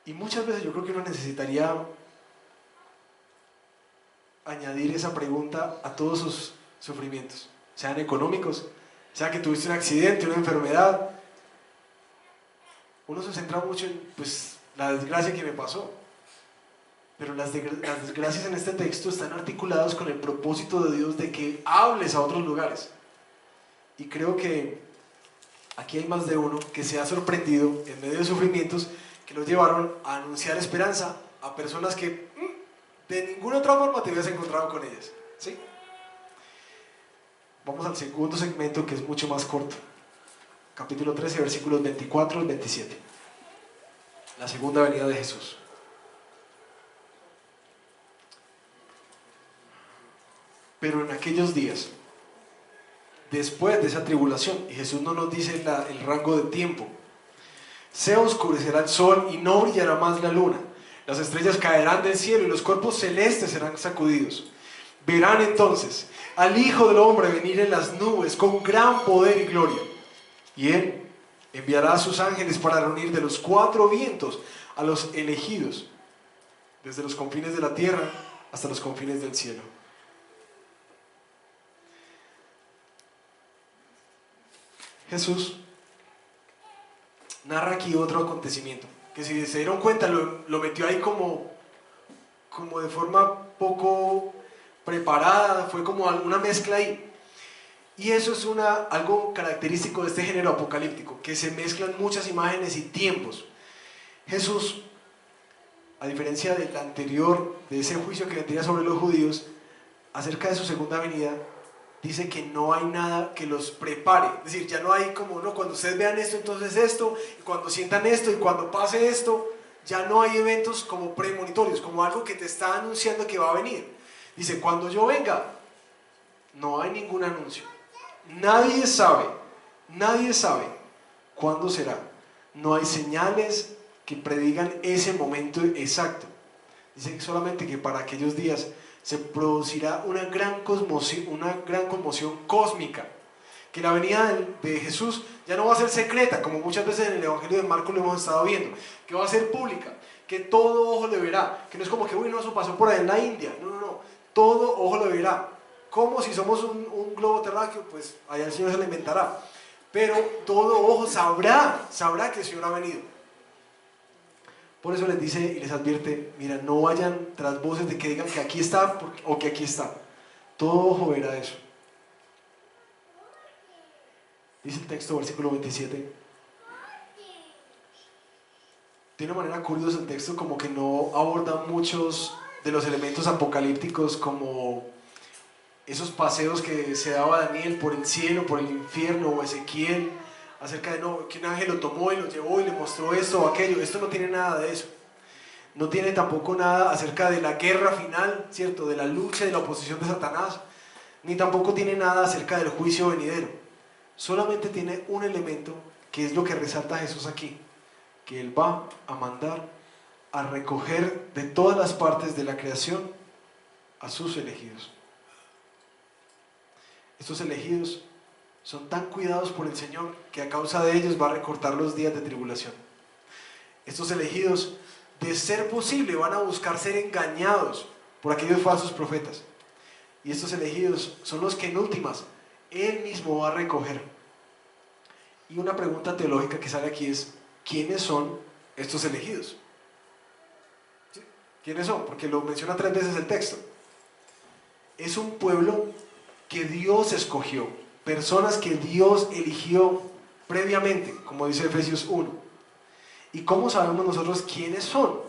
Y muchas veces yo creo que uno necesitaría añadir esa pregunta a todos sus sufrimientos, sean económicos, sea que tuviste un accidente, una enfermedad. Uno se centra mucho en, pues, la desgracia que me pasó. Pero las desgracias en este texto están articuladas con el propósito de Dios de que hables a otros lugares. Y creo que aquí hay más de uno que se ha sorprendido en medio de sufrimientos que los llevaron a anunciar esperanza a personas que de ninguna otra forma te hubieras encontrado con ellas, ¿sí? Vamos al segundo segmento, que es mucho más corto. Capítulo 13, versículos 24 al 27. La segunda venida de Jesús. Pero en aquellos días, después de esa tribulación, y Jesús no nos dice el rango de tiempo, se oscurecerá el sol y no brillará más la luna. Las estrellas caerán del cielo y los cuerpos celestes serán sacudidos. Verán entonces al Hijo del Hombre venir en las nubes con gran poder y gloria. Y Él enviará a sus ángeles para reunir de los cuatro vientos a los elegidos, desde los confines de la tierra hasta los confines del cielo. Jesús narra aquí otro acontecimiento, que si se dieron cuenta lo metió ahí como de forma poco preparada, fue como alguna mezcla ahí. Y eso es algo característico de este género apocalíptico, que se mezclan muchas imágenes y tiempos. Jesús, a diferencia del anterior, de ese juicio que vendría sobre los judíos, acerca de su segunda venida, dice que no hay nada que los prepare. Es decir, ya no hay como, no, cuando ustedes vean esto, entonces esto, y cuando sientan esto, y cuando pase esto, ya no hay eventos como premonitorios, como algo que te está anunciando que va a venir. Dice, cuando yo venga, no hay ningún anuncio. Nadie sabe cuándo será. No hay señales que predigan ese momento exacto. Dice solamente que para aquellos días se producirá una gran conmoción cósmica, que la venida de Jesús ya no va a ser secreta, como muchas veces en el Evangelio de Marcos lo hemos estado viendo, que va a ser pública, que todo ojo le verá, que no es como que, uy, no, eso pasó por ahí en la India, no, todo ojo le verá, como si somos un globo terráqueo, pues allá el Señor se lo inventará, pero todo ojo sabrá que el Señor ha venido. Por eso les dice y les advierte, mira, no vayan tras voces de que digan que aquí está o que aquí está. Todo ojo verá eso. Dice el texto, versículo 27. De una manera curiosa el texto, como que no aborda muchos de los elementos apocalípticos, como esos paseos que se daba Daniel por el cielo, por el infierno, o Ezequiel, acerca de que un ángel lo tomó y lo llevó y le mostró esto o aquello. Esto no tiene nada de eso. No tiene tampoco nada acerca de la guerra final, ¿cierto? De la lucha y de la oposición de Satanás. Ni tampoco tiene nada acerca del juicio venidero. Solamente tiene un elemento que es lo que resalta Jesús aquí, que Él va a mandar a recoger de todas las partes de la creación a sus elegidos. Estos elegidos son tan cuidados por el Señor que a causa de ellos va a recortar los días de tribulación. Estos elegidos de ser posible, van a buscar ser engañados por aquellos falsos profetas. Y estos elegidos son los que en últimas Él mismo va a recoger. Y una pregunta teológica que sale aquí es, ¿quiénes son estos elegidos? ¿Sí? ¿Quiénes son? Porque lo menciona 3 veces el texto. Es un pueblo que Dios escogió, personas que Dios eligió previamente, como dice Efesios 1. ¿Y cómo sabemos nosotros quiénes son?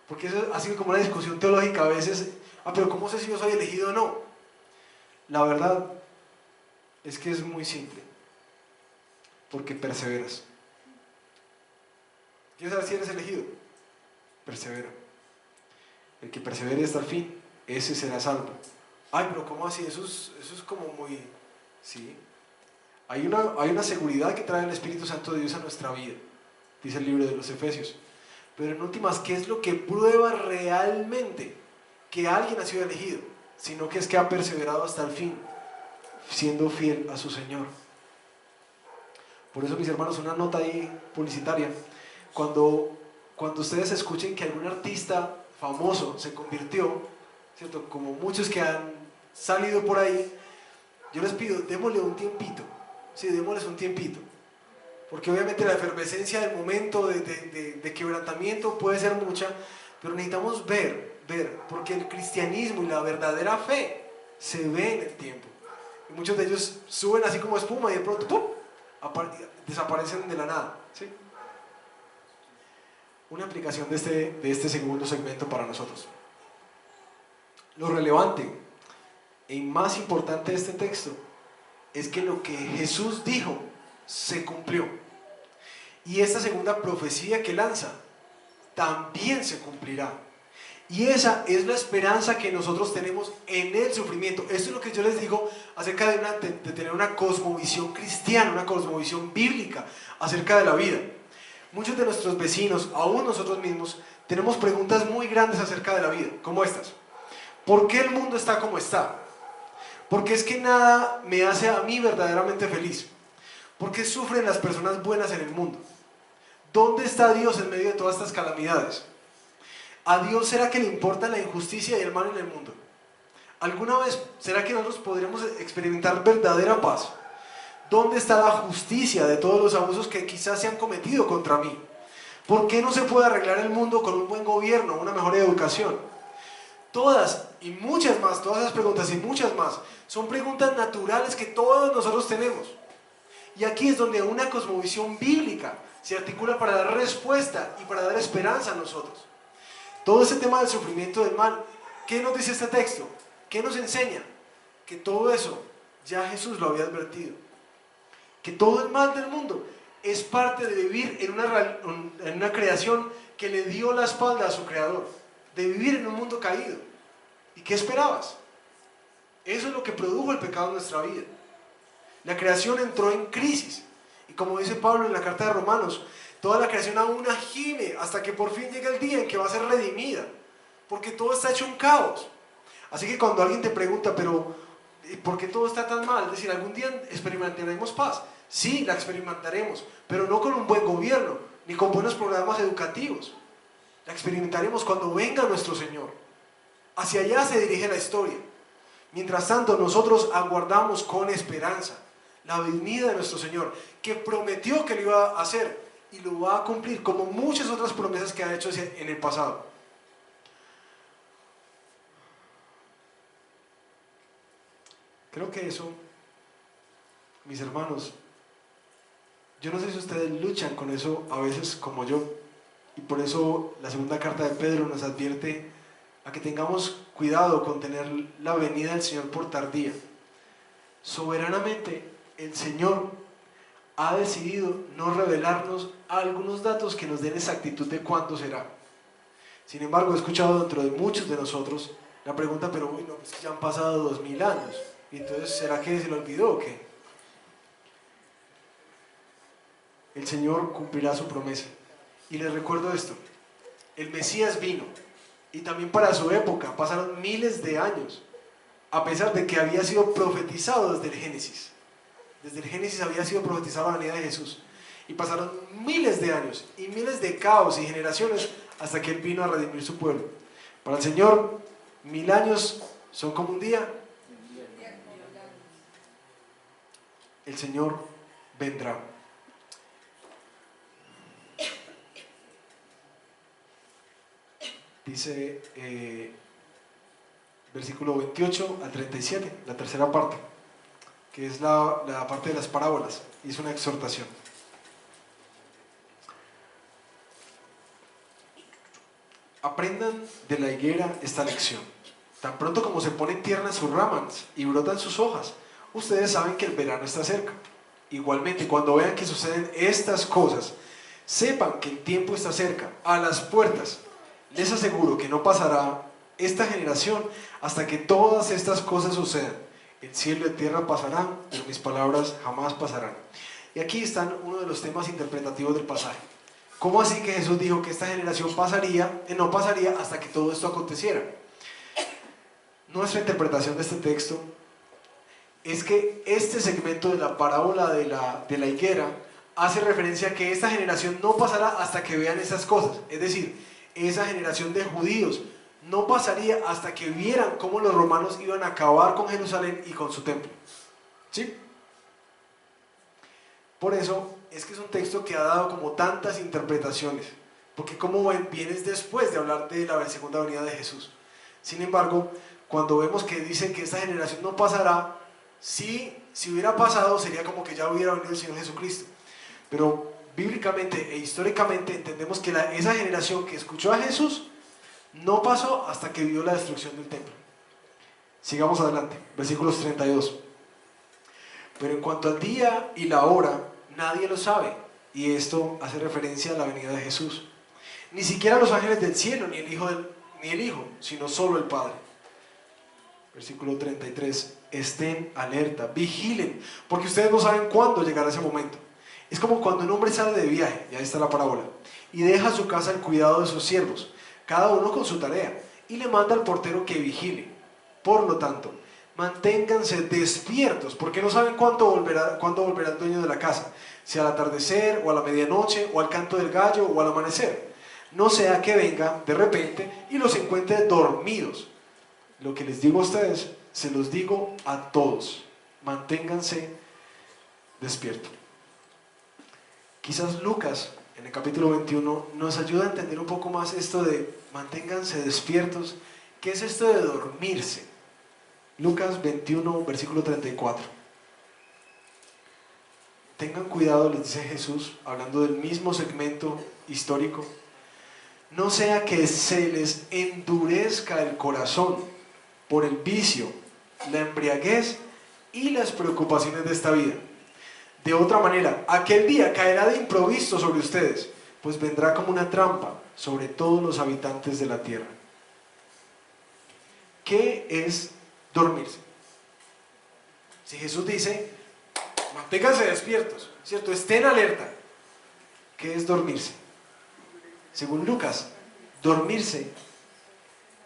Porque eso ha sido como una discusión teológica a veces. Pero ¿cómo sé si yo soy elegido o no? La verdad es que es muy simple. Porque perseveras. ¿Quieres saber si eres elegido? Persevera. El que persevere hasta el fin, ese será salvo. Ay, pero ¿cómo así? Eso es como muy... Sí. Hay una seguridad que trae el Espíritu Santo de Dios a nuestra vida, dice el libro de los Efesios. Pero en últimas, ¿qué es lo que prueba realmente que alguien ha sido elegido? Sino que es que ha perseverado hasta el fin, siendo fiel a su Señor. Por eso, mis hermanos, una nota ahí publicitaria. Cuando ustedes escuchen que algún artista famoso se convirtió, ¿cierto? Como muchos que han salido por ahí, yo les pido, démosle un tiempito. Sí, démosles un tiempito. Porque obviamente la efervescencia del momento de quebrantamiento puede ser mucha, pero necesitamos ver, porque el cristianismo y la verdadera fe se ve en el tiempo. Y muchos de ellos suben así como espuma y de pronto ¡pum!, desaparecen de la nada. ¿Sí? Una aplicación de este segundo segmento para nosotros. Lo relevante y más importante de este texto es que lo que Jesús dijo se cumplió. Y esta segunda profecía que lanza también se cumplirá. Y esa es la esperanza que nosotros tenemos en el sufrimiento. Esto es lo que yo les digo acerca de tener una cosmovisión cristiana, una cosmovisión bíblica acerca de la vida. Muchos de nuestros vecinos, aún nosotros mismos, tenemos preguntas muy grandes acerca de la vida, como estas. ¿Por qué el mundo está como está? ¿Por qué es que nada me hace a mí verdaderamente feliz? ¿Por qué sufren las personas buenas en el mundo? ¿Dónde está Dios en medio de todas estas calamidades? ¿A Dios será que le importa la injusticia y el mal en el mundo? ¿Alguna vez será que nosotros podremos experimentar verdadera paz? ¿Dónde está la justicia de todos los abusos que quizás se han cometido contra mí? ¿Por qué no se puede arreglar el mundo con un buen gobierno, una mejor educación? Todas y muchas más, todas esas preguntas y muchas más, son preguntas naturales que todos nosotros tenemos. Y aquí es donde una cosmovisión bíblica se articula para dar respuesta y para dar esperanza a nosotros. Todo ese tema del sufrimiento del mal, ¿qué nos dice este texto? ¿Qué nos enseña? Que todo eso ya Jesús lo había advertido. Que todo el mal del mundo es parte de vivir en una creación que le dio la espalda a su creador. De vivir en un mundo caído. ¿Y qué esperabas? Eso es lo que produjo el pecado en nuestra vida. La creación entró en crisis. Y como dice Pablo en la carta de Romanos, toda la creación aún gime hasta que por fin llegue el día en que va a ser redimida. Porque todo está hecho un caos. Así que cuando alguien te pregunta, pero ¿por qué todo está tan mal? Es decir, ¿algún día experimentaremos paz? Sí, la experimentaremos, pero no con un buen gobierno, ni con buenos programas educativos. La experimentaremos cuando venga nuestro Señor. Hacia allá se dirige la historia. Mientras tanto, nosotros aguardamos con esperanza la venida de nuestro Señor, que prometió que lo iba a hacer y lo va a cumplir, como muchas otras promesas que ha hecho en el pasado. Creo que eso, mis hermanos, yo no sé si ustedes luchan con eso a veces como yo, y por eso la segunda carta de Pedro nos advierte a que tengamos cuidado con tener la venida del Señor por tardía. Soberanamente, el Señor ha decidido no revelarnos algunos datos que nos den exactitud de cuándo será. Sin embargo, he escuchado dentro de muchos de nosotros la pregunta, pero bueno, pues ya han pasado 2000 años, y entonces ¿será que se lo olvidó o qué? El Señor cumplirá su promesa. Y les recuerdo esto, el Mesías vino, y también para su época pasaron miles de años, a pesar de que había sido profetizado desde el Génesis. Desde el Génesis había sido profetizado la venida de Jesús. Y pasaron miles de años y miles de caos y generaciones hasta que Él vino a redimir su pueblo. Para el Señor, 1000 años son como un día. El Señor vendrá. Dice versículo 28 al 37, la tercera parte, que es la parte de las parábolas, y es una exhortación. Aprendan de la higuera esta lección. Tan pronto como se ponen tiernas sus ramas y brotan sus hojas, ustedes saben que el verano está cerca. Igualmente, cuando vean que suceden estas cosas, sepan que el tiempo está cerca, a las puertas. Les aseguro que no pasará esta generación hasta que todas estas cosas sucedan. El cielo y la tierra pasarán, pero mis palabras jamás pasarán. Y aquí están uno de los temas interpretativos del pasaje. ¿Cómo así que Jesús dijo que esta generación no pasaría hasta que todo esto aconteciera? Nuestra interpretación de este texto es que este segmento de la parábola de la higuera hace referencia a que esta generación no pasará hasta que vean esas cosas. Es decir, esa generación de judíos no pasaría hasta que vieran cómo los romanos iban a acabar con Jerusalén y con su templo. ¿Sí? Por eso es que es un texto que ha dado como tantas interpretaciones, porque como ven, vienes después de hablar de la segunda venida de Jesús. Sin embargo, cuando vemos que dice que esta generación no pasará, si hubiera pasado sería como que ya hubiera venido el Señor Jesucristo. Pero bíblicamente e históricamente entendemos que esa generación que escuchó a Jesús no pasó hasta que vio la destrucción del templo. Sigamos adelante, versículos 32. Pero en cuanto al día y la hora, nadie lo sabe, y esto hace referencia a la venida de Jesús. Ni siquiera los ángeles del cielo, ni el Hijo, sino solo el Padre. Versículo 33. Estén alerta, vigilen, porque ustedes no saben cuándo llegará ese momento. Es como cuando un hombre sale de viaje, y ahí está la parábola, y deja su casa al cuidado de sus siervos, cada uno con su tarea, y le manda al portero que vigile. Por lo tanto, manténganse despiertos, porque no saben cuándo volverá el dueño de la casa, si al atardecer, o a la medianoche, o al canto del gallo, o al amanecer. No sea que venga de repente y los encuentre dormidos. Lo que les digo a ustedes, se los digo a todos. Manténganse despiertos. Quizás Lucas, en el capítulo 21, nos ayuda a entender un poco más esto de manténganse despiertos. ¿Qué es esto de dormirse? Lucas 21, versículo 34. Tengan cuidado, les dice Jesús, hablando del mismo segmento histórico. No sea que se les endurezca el corazón por el vicio, la embriaguez y las preocupaciones de esta vida. De otra manera, aquel día caerá de improviso sobre ustedes, pues vendrá como una trampa sobre todos los habitantes de la tierra. ¿Qué es dormirse? Si Jesús dice, manténganse despiertos, ¿cierto? Estén alerta. ¿Qué es dormirse? Según Lucas, dormirse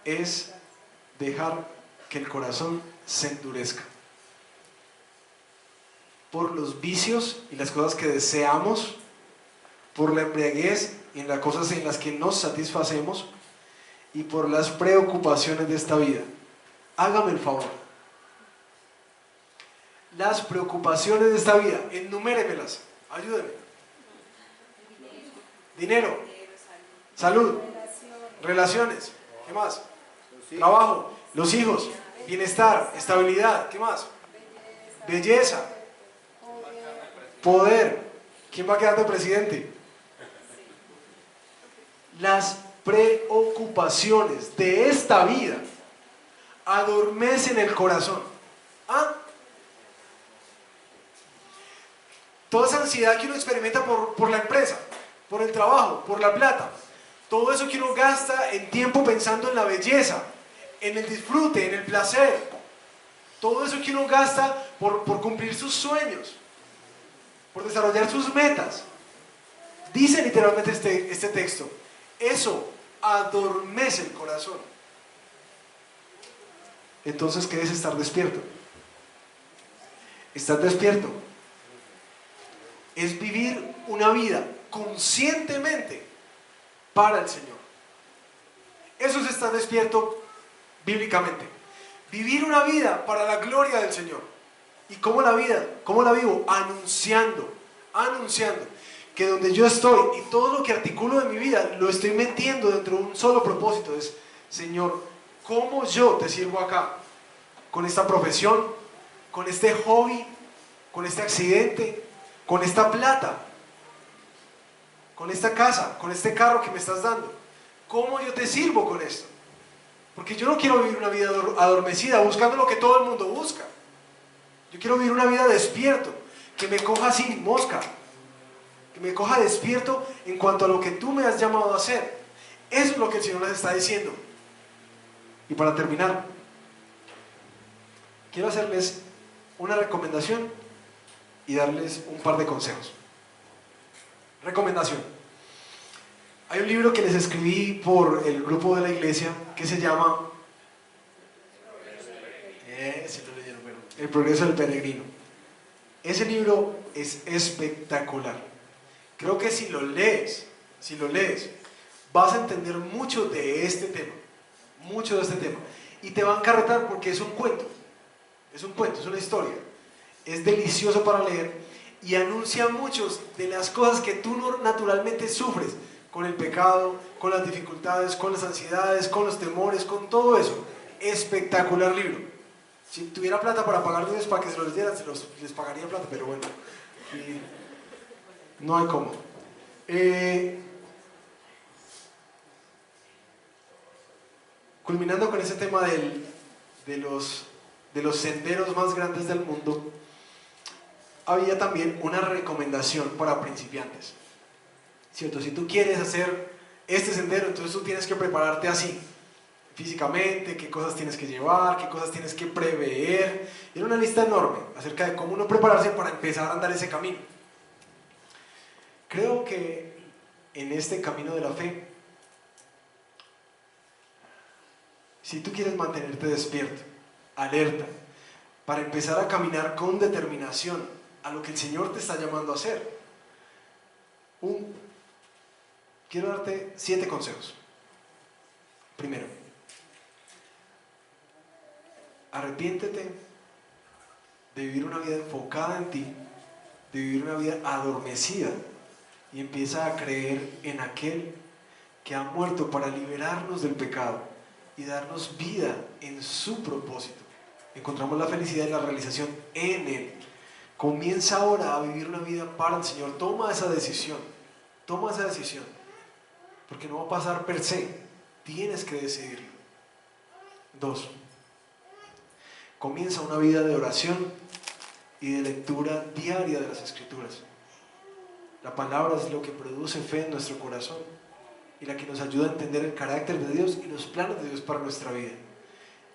es dejar que el corazón se endurezca por los vicios y las cosas que deseamos, por la embriaguez y en las cosas en las que nos satisfacemos y por las preocupaciones de esta vida. Hágame el favor. Las preocupaciones de esta vida, enuméremelas, ayúdeme. Dinero, salud, relaciones, ¿qué más? Trabajo, los hijos, bienestar, estabilidad, ¿qué más? Belleza, poder. ¿Quién va a quedar de presidente? Las preocupaciones de esta vida adormecen el corazón. ¿Ah? Toda esa ansiedad que uno experimenta por la empresa, por el trabajo, por la plata, todo eso que uno gasta en tiempo pensando en la belleza, en el disfrute, en el placer, todo eso que uno gasta por cumplir sus sueños, por desarrollar sus metas. Dice literalmente este texto, eso adormece el corazón. Entonces, ¿qué es estar despierto? Estar despierto es vivir una vida conscientemente para el Señor. Eso es estar despierto bíblicamente. Vivir una vida para la gloria del Señor. ¿Y cómo la vida? ¿Cómo la vivo? Anunciando que donde yo estoy y todo lo que articulo de mi vida lo estoy metiendo dentro de un solo propósito. Es, Señor, ¿cómo yo te sirvo acá? Con esta profesión, con este hobby, con este accidente, con esta plata, con esta casa, con este carro que me estás dando. ¿Cómo yo te sirvo con esto? Porque yo no quiero vivir una vida adormecida buscando lo que todo el mundo busca. Yo quiero vivir una vida despierto, que me coja sin mosca, que me coja despierto en cuanto a lo que tú me has llamado a hacer. Eso es lo que el Señor les está diciendo. Y para terminar, quiero hacerles una recomendación y darles un par de consejos. Recomendación. Hay un libro que les escribí por el grupo de la iglesia que se llama El progreso del peregrino. Ese libro es espectacular. Creo que si lo lees, vas a entender mucho de este tema. Y te va a encarretar porque es un cuento. Es una historia. Es delicioso para leer y anuncia muchas de las cosas que tú naturalmente sufres con el pecado, con las dificultades, con las ansiedades, con los temores, con todo eso. Espectacular libro. Si tuviera plata para pagarles para que se los dieran, les pagaría plata, pero bueno, no hay cómo. Culminando con ese tema de los senderos más grandes del mundo, había también una recomendación para principiantes. ¿Cierto? Si tú quieres hacer este sendero, entonces tú tienes que prepararte así, físicamente, qué cosas tienes que llevar, qué cosas tienes que prever. Era una lista enorme acerca de cómo uno prepararse para empezar a andar ese camino. Creo que en este camino de la fe, si tú quieres mantenerte despierto, alerta, para empezar a caminar con determinación a lo que el Señor te está llamando a hacer, quiero darte 7 consejos. Primero, arrepiéntete de vivir una vida enfocada en ti, de vivir una vida adormecida, y empieza a creer en aquel que ha muerto para liberarnos del pecado y darnos vida en su propósito. Encontramos la felicidad y la realización en Él. Comienza ahora a vivir una vida para el Señor. Toma esa decisión, porque no va a pasar per se, tienes que decidirlo. 2. Comienza una vida de oración y de lectura diaria de las Escrituras. La palabra es lo que produce fe en nuestro corazón y la que nos ayuda a entender el carácter de Dios y los planes de Dios para nuestra vida.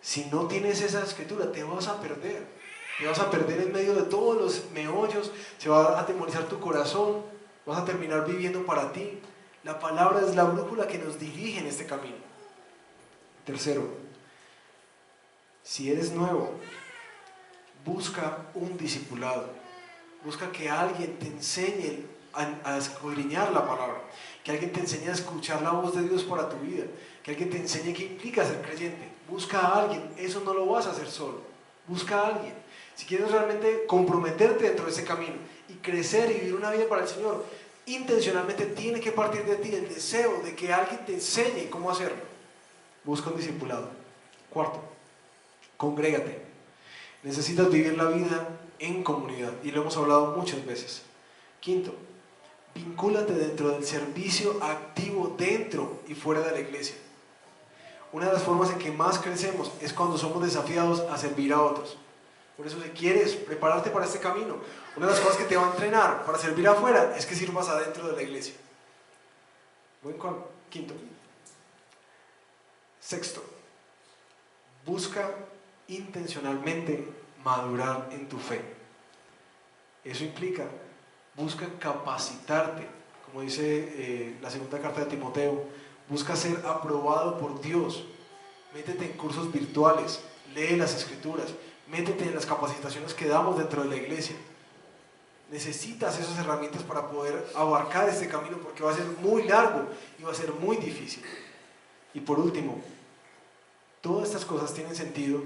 Si no tienes esa Escritura, te vas a perder. Te vas a perder en medio de todos los meollos, se va a atemorizar tu corazón, vas a terminar viviendo para ti. La palabra es la brújula que nos dirige en este camino. 3. Si eres nuevo, busca un discipulado. Busca que alguien te enseñe a escudriñar la palabra, que alguien te enseñe a escuchar la voz de Dios para tu vida, que alguien te enseñe qué implica ser creyente. Busca a alguien, eso no lo vas a hacer solo. Busca a alguien. Si quieres realmente comprometerte dentro de ese camino y crecer y vivir una vida para el Señor, intencionalmente tiene que partir de ti el deseo de que alguien te enseñe cómo hacerlo. Busca un discipulado. 4. Congrégate. Necesitas vivir la vida en comunidad y lo hemos hablado muchas veces. 5. Vincúlate dentro del servicio activo dentro y fuera de la iglesia. Una de las formas en que más crecemos es cuando somos desafiados a servir a otros. Por eso, si quieres prepararte para este camino, una de las cosas que te va a entrenar para servir afuera es que sirvas adentro de la iglesia. Voy con 5. 6. Busca intencionalmente madurar en tu fe. Eso implica, busca capacitarte, como dice la segunda carta de Timoteo, busca ser aprobado por Dios. Métete en cursos virtuales, lee las Escrituras, métete en las capacitaciones que damos dentro de la iglesia. Necesitas esas herramientas para poder abarcar este camino, porque va a ser muy largo y va a ser muy difícil. Y por último, todas estas cosas tienen sentido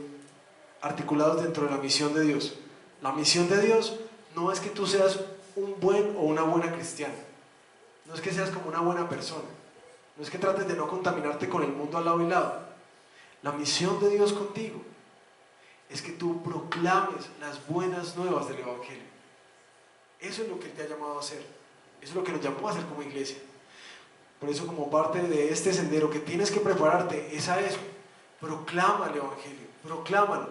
articulados dentro de la misión de Dios. La misión de Dios no es que tú seas un buen o una buena cristiana, no es que seas como una buena persona, no es que trates de no contaminarte con el mundo al lado y lado. La misión de Dios contigo es que tú proclames las buenas nuevas del Evangelio. Eso es lo que Él te ha llamado a hacer, eso es lo que nos llamó a hacer como iglesia. Por eso, como parte de este sendero que tienes que prepararte es a eso. Proclama el Evangelio, proclámalo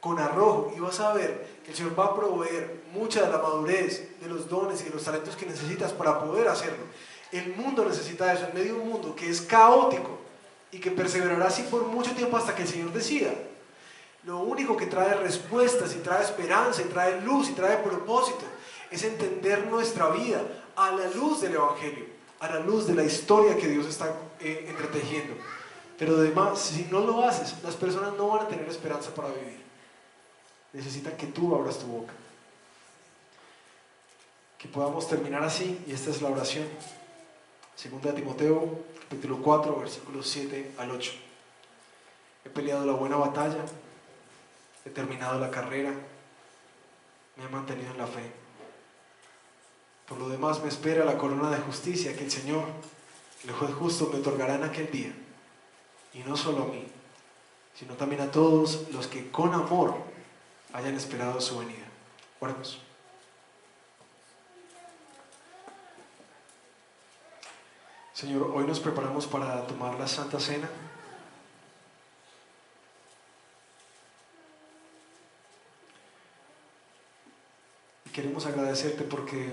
con arrojo, y vas a ver que el Señor va a proveer mucha de la madurez, de los dones y de los talentos que necesitas para poder hacerlo. El mundo necesita eso, en medio de un mundo que es caótico y que perseverará así por mucho tiempo hasta que el Señor decida. Lo único que trae respuestas y trae esperanza y trae luz y trae propósito es entender nuestra vida a la luz del Evangelio, a la luz de la historia que Dios está entretejiendo. Pero además, si no lo haces, las personas no van a tener esperanza para vivir. Necesitan que tú abras tu boca. Que podamos terminar así, y esta es la oración. Segunda de Timoteo, capítulo 4, versículos 7 al 8. He peleado la buena batalla, he terminado la carrera, me he mantenido en la fe. Por lo demás me espera la corona de justicia que el Señor, el juez justo, me otorgará en aquel día. Y no solo a mí, sino también a todos los que con amor hayan esperado su venida. Oremos. Señor, hoy nos preparamos para tomar la Santa Cena. Y queremos agradecerte porque,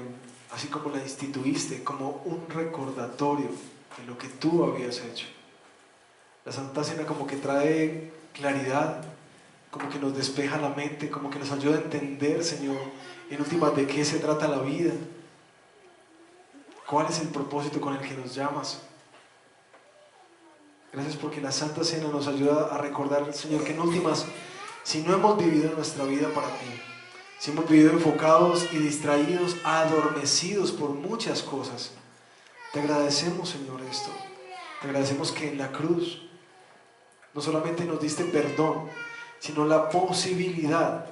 así como la instituiste como un recordatorio de lo que tú habías hecho, la Santa Cena como que trae claridad, como que nos despeja la mente, como que nos ayuda a entender, Señor, en últimas, de qué se trata la vida, cuál es el propósito con el que nos llamas. Gracias porque la Santa Cena nos ayuda a recordar, Señor, que en últimas, si no hemos vivido nuestra vida para ti, si hemos vivido enfocados y distraídos, adormecidos por muchas cosas, te agradecemos, Señor, esto. Te agradecemos que en la cruz no solamente nos diste perdón, sino la posibilidad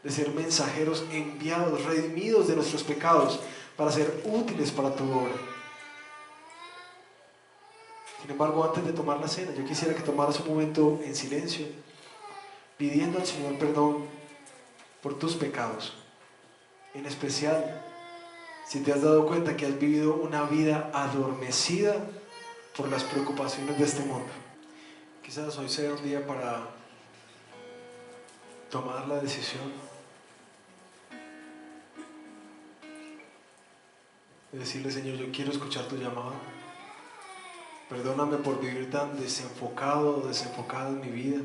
de ser mensajeros enviados, redimidos de nuestros pecados, para ser útiles para tu obra. Sin embargo, antes de tomar la cena, yo quisiera que tomaras un momento en silencio, pidiendo al Señor perdón por tus pecados. En especial, si te has dado cuenta que has vivido una vida adormecida por las preocupaciones de este mundo. Quizás hoy sea un día para tomar la decisión de decirle: Señor, yo quiero escuchar tu llamado. Perdóname por vivir tan desenfocado o desenfocada en mi vida,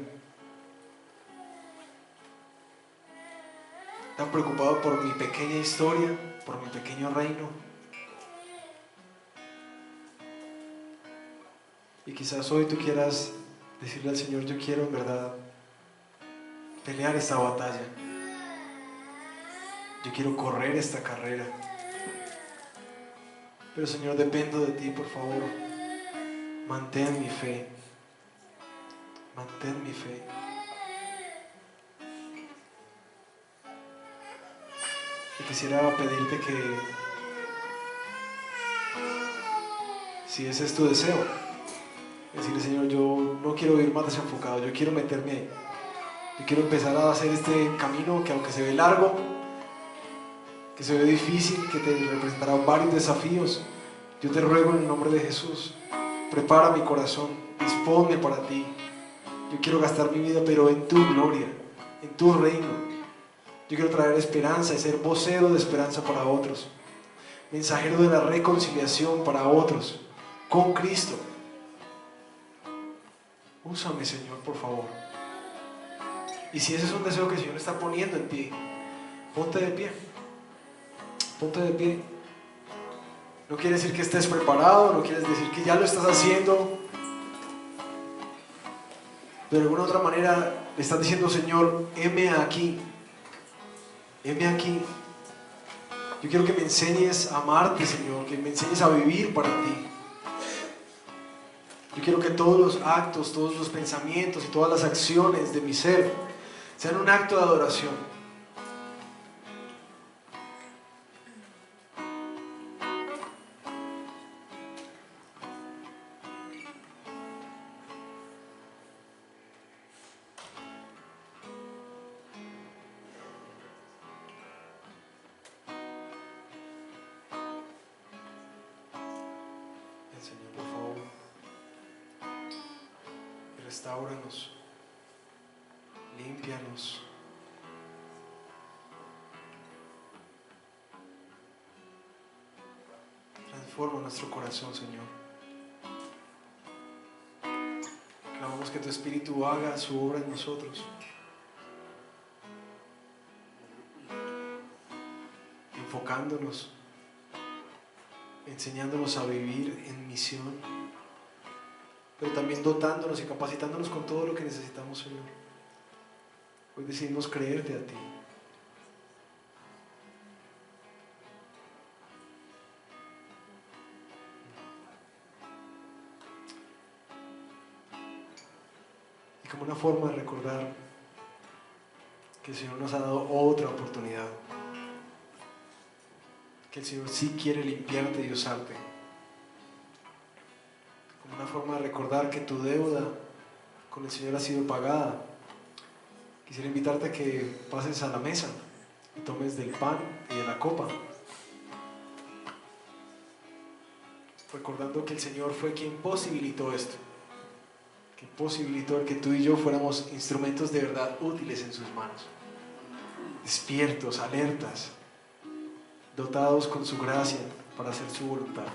tan preocupado por mi pequeña historia, por mi pequeño reino. Y quizás hoy tú quieras decirle al Señor: yo quiero en verdad pelear esta batalla, yo quiero correr esta carrera, pero Señor, dependo de ti. Por favor, mantén mi fe, mantén mi fe. Y quisiera pedirte que, si ese es tu deseo, decirle: Señor, yo no quiero vivir más desenfocado, yo quiero meterme ahí. Yo quiero empezar a hacer este camino que, aunque se ve largo, que se ve difícil, que te representará varios desafíos, yo te ruego en el nombre de Jesús, prepara mi corazón, disponme para ti. Yo quiero gastar mi vida, pero en tu gloria, en tu reino. Yo quiero traer esperanza y ser vocero de esperanza para otros, mensajero de la reconciliación para otros, con Cristo. Úsame, Señor, por favor. Y si ese es un deseo que el Señor está poniendo en ti, ponte de pie. Ponte de pie. No quiere decir que estés preparado, no quiere decir que ya lo estás haciendo. De alguna otra manera le estás diciendo: Señor, heme aquí. Heme aquí. Yo quiero que me enseñes a amarte, Señor, que me enseñes a vivir para ti. Yo quiero que todos los actos, todos los pensamientos y todas las acciones de mi ser sean un acto de adoración. Señor, por favor, restáuranos, límpianos. Transforma nuestro corazón, Señor. Clamamos que tu Espíritu haga su obra en nosotros, enfocándonos, enseñándonos a vivir en misión, pero también dotándonos y capacitándonos con todo lo que necesitamos, Señor. Hoy decidimos creerte a ti. Y como una forma de recordar que el Señor nos ha dado otra oportunidad, que el Señor sí quiere limpiarte y usarte, como una forma de recordar que tu deuda con el Señor ha sido pagada, quisiera invitarte a que pases a la mesa y tomes del pan y de la copa, recordando que el Señor fue quien posibilitó esto, que posibilitó el que tú y yo fuéramos instrumentos de verdad útiles en sus manos, despiertos, alertas, dotados con su gracia para hacer su voluntad.